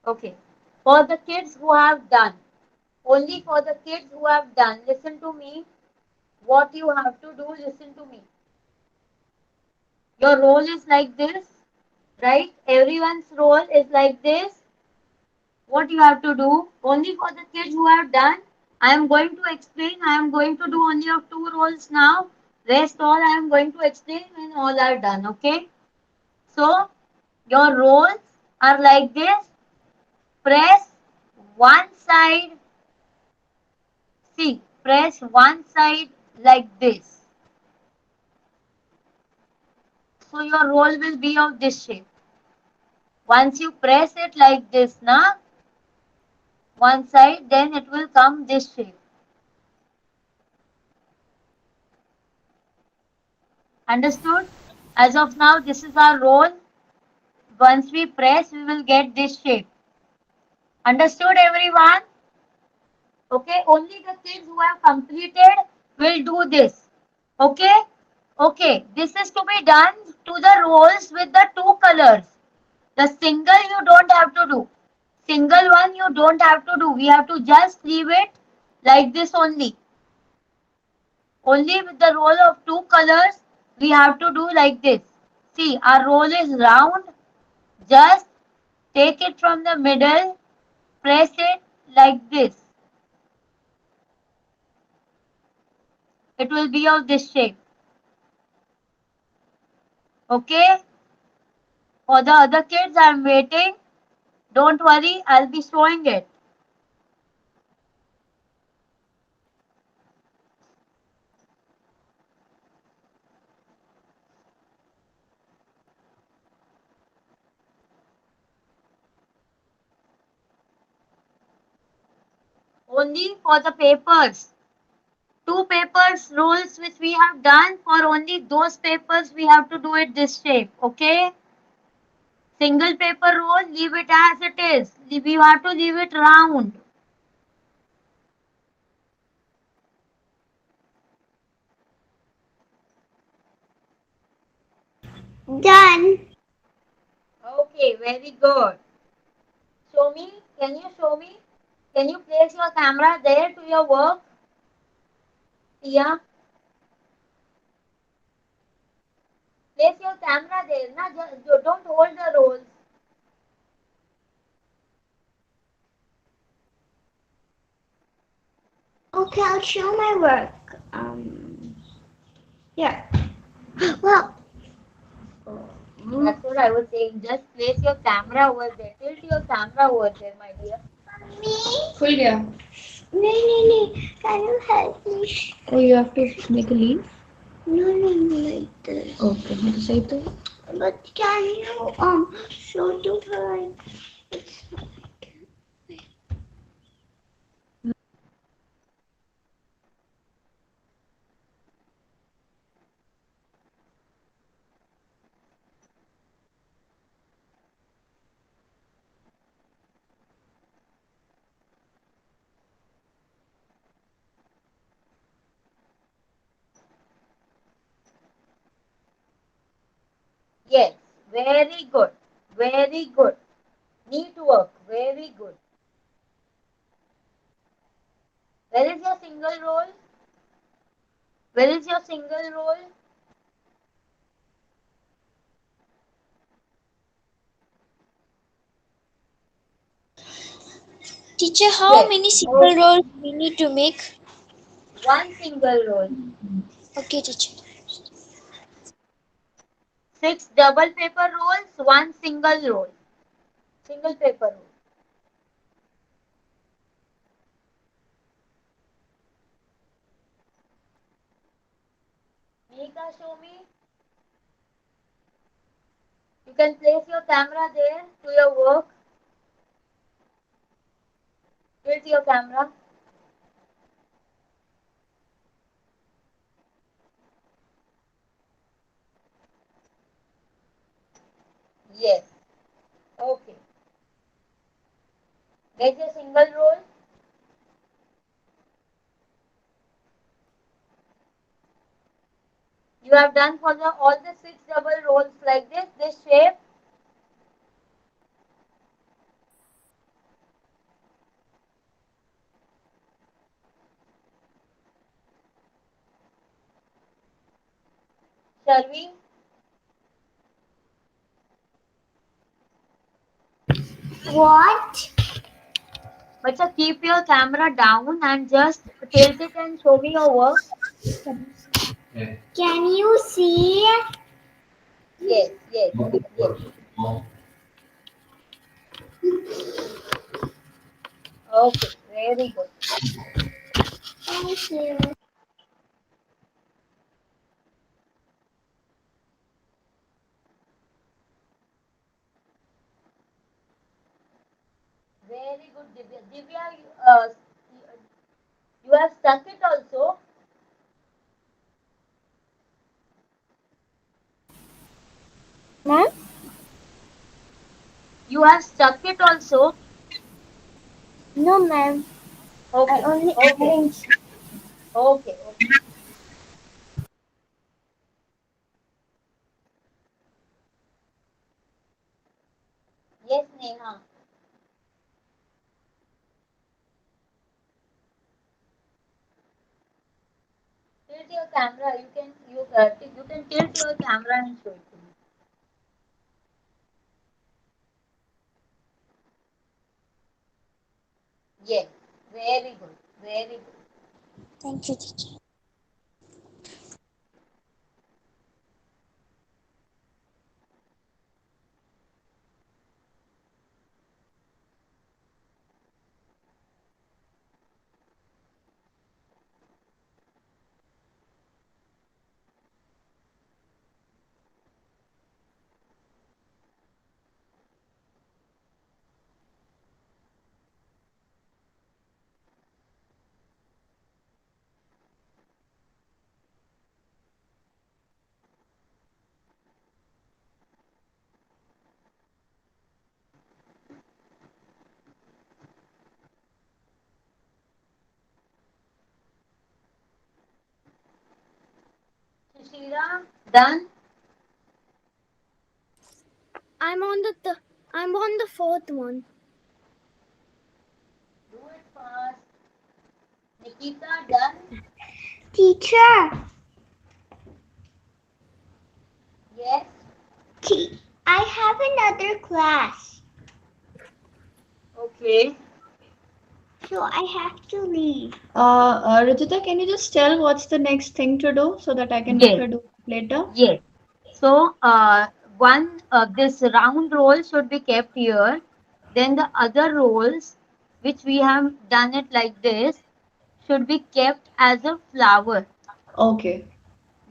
Okay. For the kids who have done, only for the kids who have done, listen to me. What you have to do, listen to me. Your role is like this, right? Everyone's role is like this. What you have to do, only for the kids who have done, I am going to explain. I am going to do only of two roles now. Rest all I am going to explain when all are done. Okay. So your roles are like this. Press one side. See, press one side like this. So your roll will be of this shape. Once you press it like this, na, one side, then it will come this shape. Understood? As of now, this is our roll. Once we press, we will get this shape. Understood, everyone? Okay, only the kids who have completed will do this. Okay? Okay, this is to be done to the rolls with the two colors. The single you don't have to do. Single one you don't have to do. We have to just leave it like this only. Only with the roll of two colors, we have to do like this. See, our roll is round. Just take it from the middle, press it like this. It will be of this shape. Okay? For the other kids, I'm waiting. Don't worry, I'll be showing it. Only for the papers. Two papers rules which we have done, for only those papers we have to do it this shape. Okay? Single paper roll, leave it as it is. We have to leave it round. Done. Okay, very good. Show me. Can you show me? Can you place your camera there to your work? Yeah. Place your camera there. Na? Don't hold the rolls. Okay, I'll show my work. Yeah. Well, That's what I was saying. Just place your camera over there. Tilt your camera over there, my dear. me? खुल गया. No. Can you help me? Oh, you have to make a leaf. No, like this. Okay, मैं तो सही तो. But can you show to her? It's Yes. Very good. Very good. Neat work. Very good. Where is your single roll? Where is your single roll? Teacher, how Yes. many single Okay. rows we need to make? One single roll. Okay, teacher. 6 double paper rolls, one single roll. Single paper roll. Mika, show me. You can place your camera there to your work. Tilt your camera. Yes. Okay. Get your single roll. You have done for all the 6 double rolls like this shape. Shall we? What? Bacha, keep your camera down and just tilt it and show me your work. Can you see? Yes. Okay, very good. Thank you. Very good, Divya. Divya, you have stuck it also. Ma'am? You have stuck it also. No, ma'am. I Okay, only okay, arranged. okay. Yes, Neha. Tilt your camera. You can tilt your camera and show it to me. Yes, very good, very good. Thank you, teacher. Shira, done? I'm on I'm on the fourth one. Do it fast. Nikita, done? Teacher, Yes. I have another class, Okay. so I have to leave. Ruchita, can you just tell what's the next thing to do so that I can let Yes. her do it later? Yes. So, this round roll should be kept here. Then the other rolls, which we have done it like this, should be kept as a flower. Okay.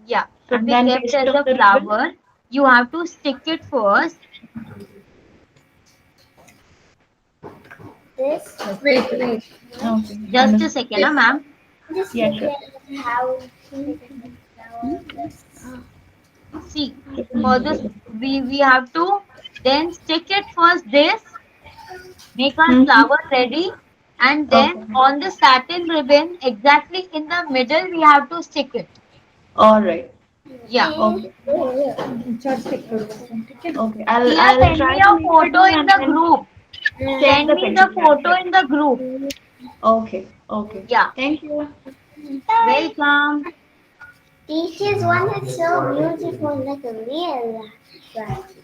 Yeah, should And be then kept paste it as on a the ribbon? flower. You have to stick it first. This Wait, wait. Okay. Just a Understood. second, ma'am. this Yeah, is sure. how See, for this, we have to then stick it first this, make our Mm-hmm. flower ready, and then Okay. on the satin ribbon, exactly in the middle, we have to stick it. All right. Yeah. Okay. Chopstick करो ठीक है Okay. Tia, I'll send try me to a make her photo do in and the then group. take Send the me the picture. Yeah, photo sure. in the group. Okay. Okay. Yeah. Thank you. Welcome. Teacher's one is so beautiful, like a real life.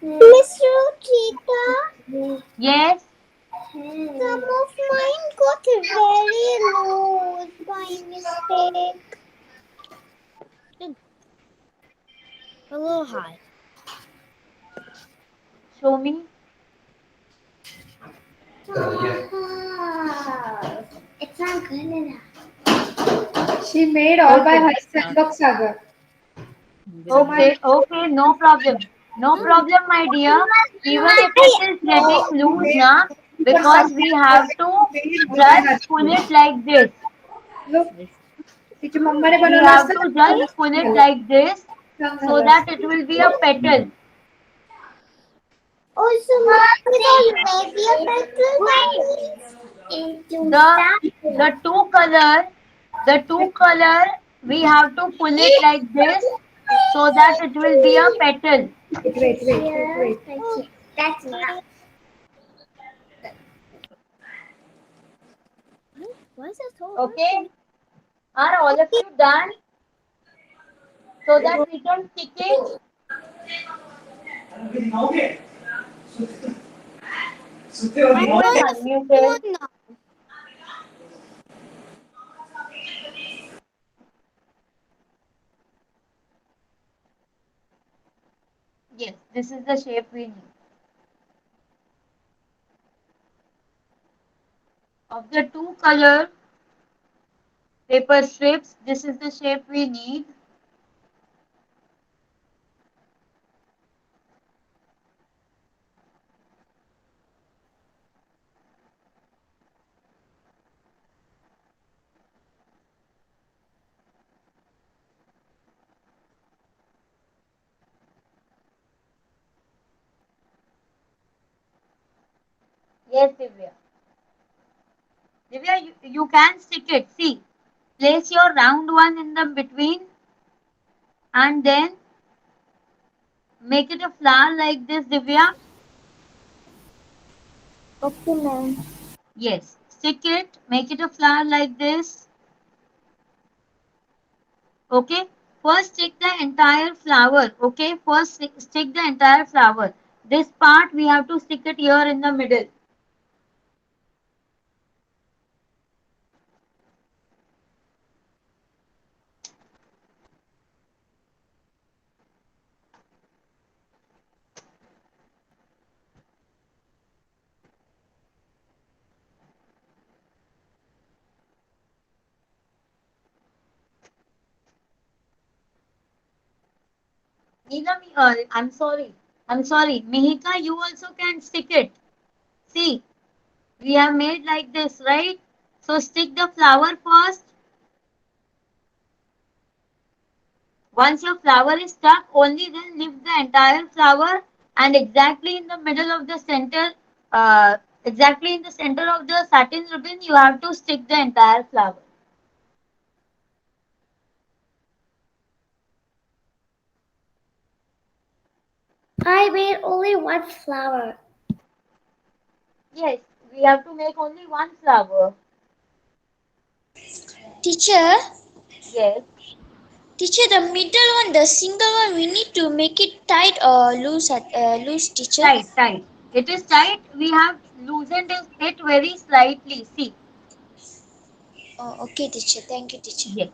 Miss Rosita, Yes. some of mine got very low by mistake. A little high. Show me. Oh, it's not good enough. She made all by Okay. herself. Look, Sagar. Okay. Okay. No problem. No problem, my dear. Even if it is getting No, she loose made now, for because we something have else. to She made all by just pull herself. it like this. Look, तिची मम्माने We बनवलं have असतं to ना just pull it like this छान so झालं that असतं. it will be a petal. Also, maybe a petal into The that. the two color, the two color, we have to pull it like this so that it will be a petal. Wait. That's enough. Why is it so hard? Okay? Are all of you done? So that we can stick it. I'm Who is on the unmuted? one now. Yes, this is the shape we need. Of the two color paper strips, this is the shape we need. Yes, Divya. Divya, you can stick it. See, place your round one in the between and then make it a flower like this, Divya. Okay, ma'am. Yes, stick it, make it a flower like this. Okay, first stick the entire flower. Okay, first stick the entire flower. This part we have to stick it here in the middle. Neelam, I'm sorry. I'm sorry. Mihika, you also can stick it. See, we have made like this, right? So stick the flower first. Once your flower is stuck, only then lift the entire flower and exactly in the middle of the center, exactly in the center of the satin ribbon, you have to stick the entire flower. I made only one flower. Yes, we have to make only one flower. Teacher, Yes, teacher, the middle one, the single one, we need to make it tight or loose at loose, teacher. tight, tight. It is tight. We have loosened it very slightly. See. Oh, okay, teacher. Thank you, teacher. Yes.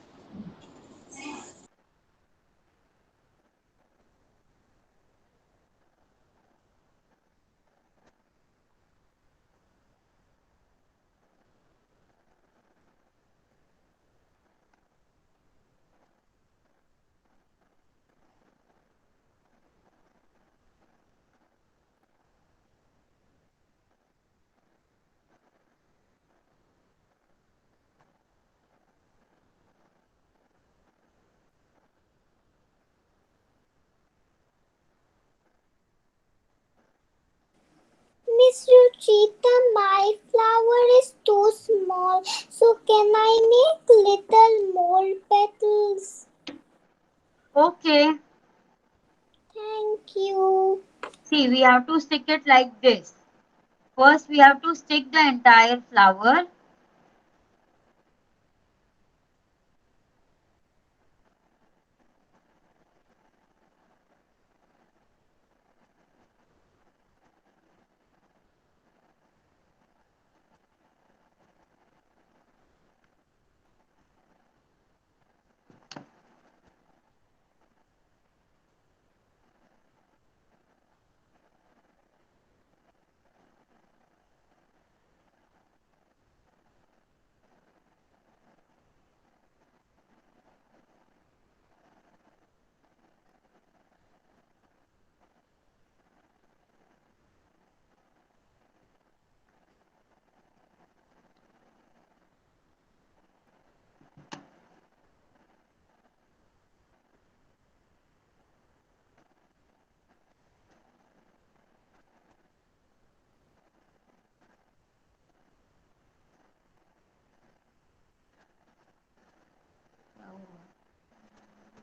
Miss Ruchita, my flower is too small, so can I make little more petals? Okay. Thank you. See, we have to stick it like this. First, we have to stick the entire flower.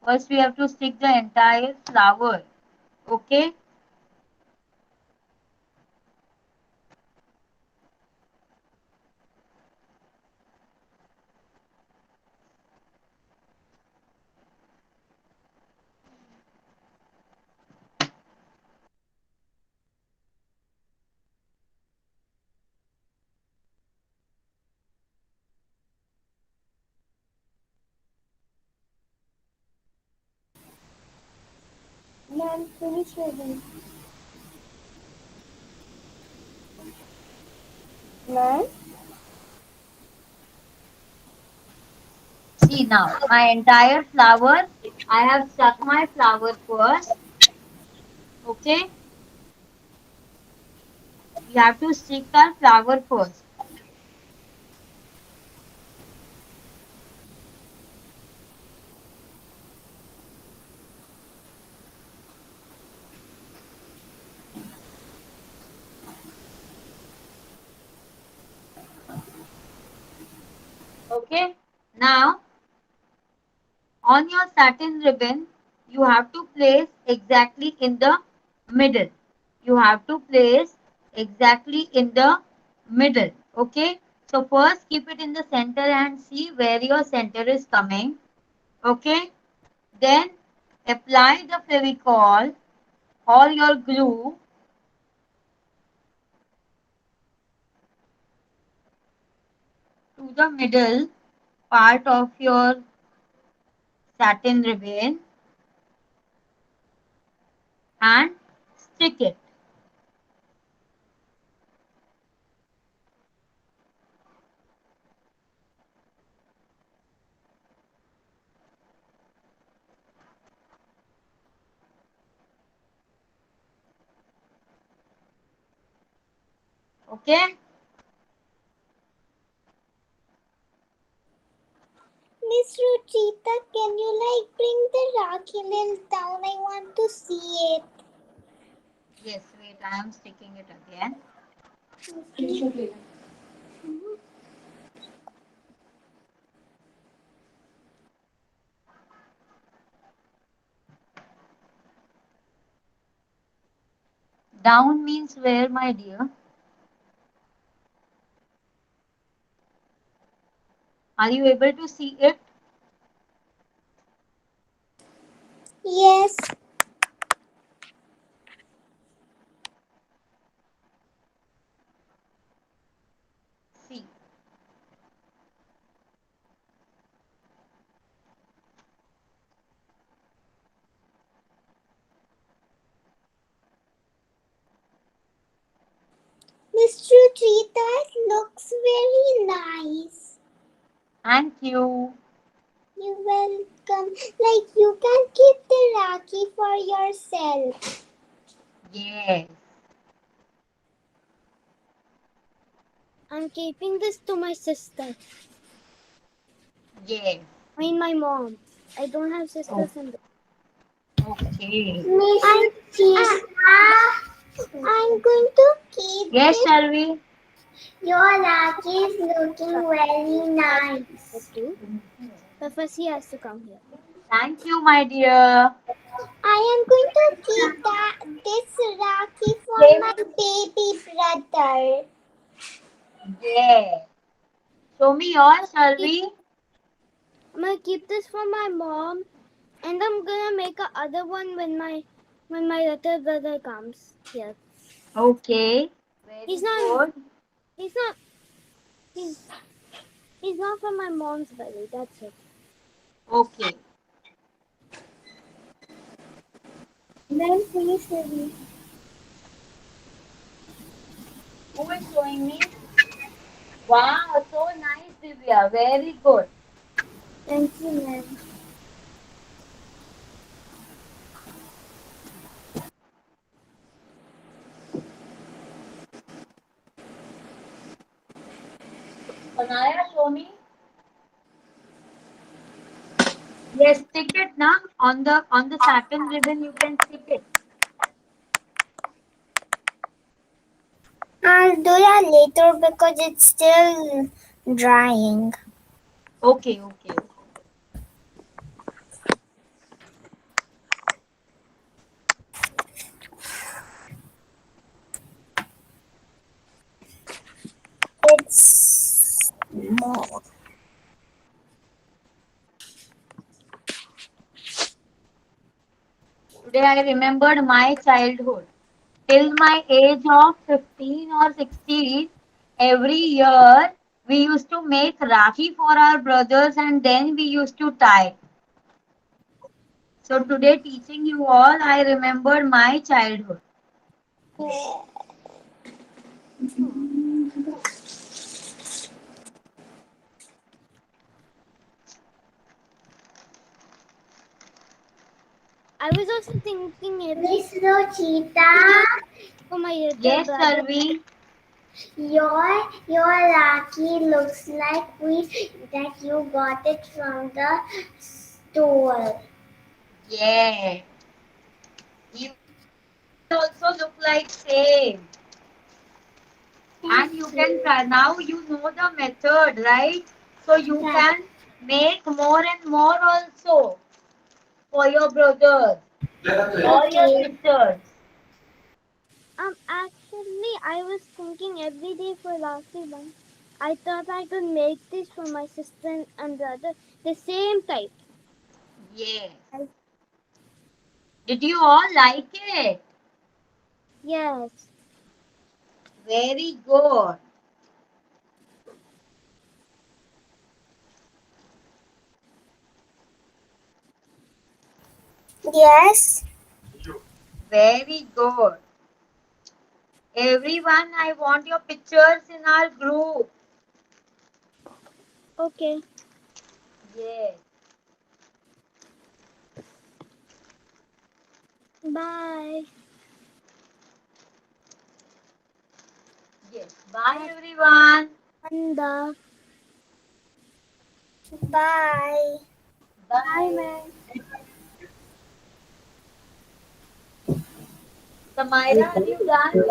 First, we have to stick the entire flower. Okay. Ma'am, finish reading. Ma'am? See now, my entire flower. I have stuck my flower first. Okay. We have to stick our flower first. Okay. Now, on your satin ribbon, you have to place exactly in the middle. You have to place exactly in the middle. Okay. So first keep it in the center and see where your center is coming. Okay. Then apply the Fevicol or your glue to the middle part of your satin ribbon and stick it. Okay. Miss Ruchita, can you bring the Rakhi lil down? I want to see it. Yes, wait, I am sticking it again. Down means where, my dear? Are you able to see it? Yes. See. Mr. Cheetah, it looks very nice. Thank you. You're welcome. Like you can keep the Rakhi for yourself. Yes. I'm keeping this to my sister. Yes. I mean my mom. I don't have sisters in the Okay. I'm going to keep Yes, this. Sharvi. Your Rakhi is looking very nice. But first he has to come here. Thank you, my dear. I am going to keep this Rakhi for Same. my baby brother. Yeah. Show me yours, Sharvi. I'm gonna keep this for my mom, and I'm gonna make a other one when my little brother comes here. Okay. Very He's not. good. He's not. He's not from my mom's belly. That's it. Okay. Then please show me. Who is showing me? Wow, so nice, Divya. Very good. Thank you, ma'am. Anaya, show me. Yes, stick it now. On the satin ribbon, you can stick it. I'll do that later because it's still drying. Okay, okay. It's more. Today I remembered my childhood. Till my age of 15 or 16, every year we used to make Rakhi for our brothers and then we used to tie. So today teaching you all, I remembered my childhood. I was also thinking Miss Rochita for my little Yes, brother. Sarvi. Your Rakhi looks like that you got it from the store. Yeah. You also look like same. And you can try. Now you know the method, right? So you can make more and more also for your brothers or your Okay. sisters. Actually, I was thinking every day for Rakhi one. I thought I could make this for my sister and brother, the same type. Yes. Did you all like it? Yes. Very good. Yes. Very good. Everyone, I want your pictures in our group. Okay. Yes. Bye. Yes. Bye, everyone. Anda. Bye. Bye. ma'am. Samira, are you done?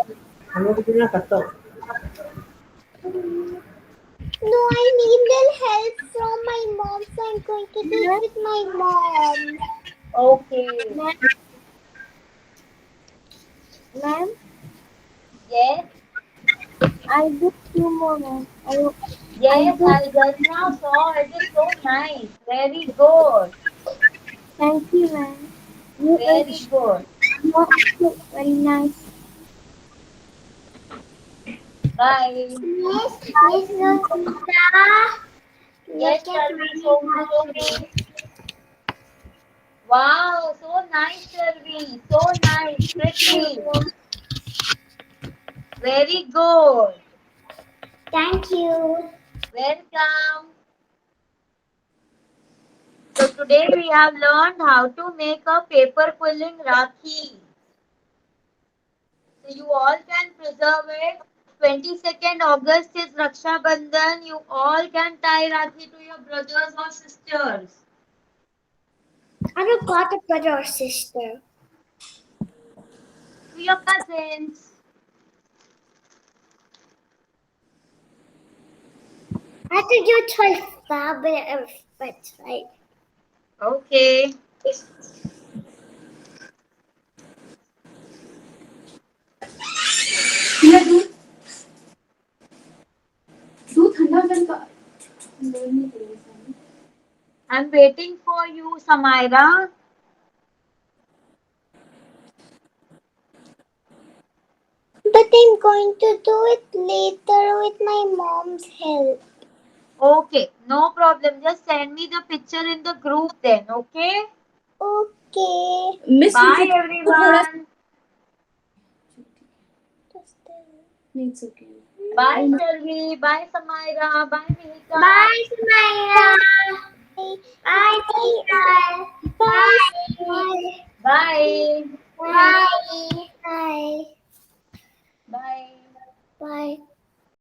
No, I needed help from my mom, so I'm going to do it with my mom. Okay. Ma'am? Yes. I'll do few more, ma'am. Yes, do. I just now saw. It is so nice. Very good. Thank you, ma'am. You Very good. are also very nice. Bye. Miss Rosita, Yes, look at Sharvi. Show me. Wow, so nice, Sharvi. So nice. Pretty. my. Very good. Thank you. Welcome. So today we have learned how to make a paper quilling Rakhi. So you all can preserve it. 22nd August is Raksha Bandhan. You all can tie Rakhi to your brothers or sisters. I don't got a brother or sister. To your cousins. I have to do it twice, but right. Okay. I'm waiting for you, Samaira. But I'm going to do it later with my mom's help. Okay, no problem. Just send me the picture in the group then, okay? Okay. Miss Bye Ruchita को थोड़ा everyone. It's okay. Bye Sharvi. Bye Samaira. Bye Mihika. Bye, Smila. Bye, teacher. Bye. Bye. Bye. Bye.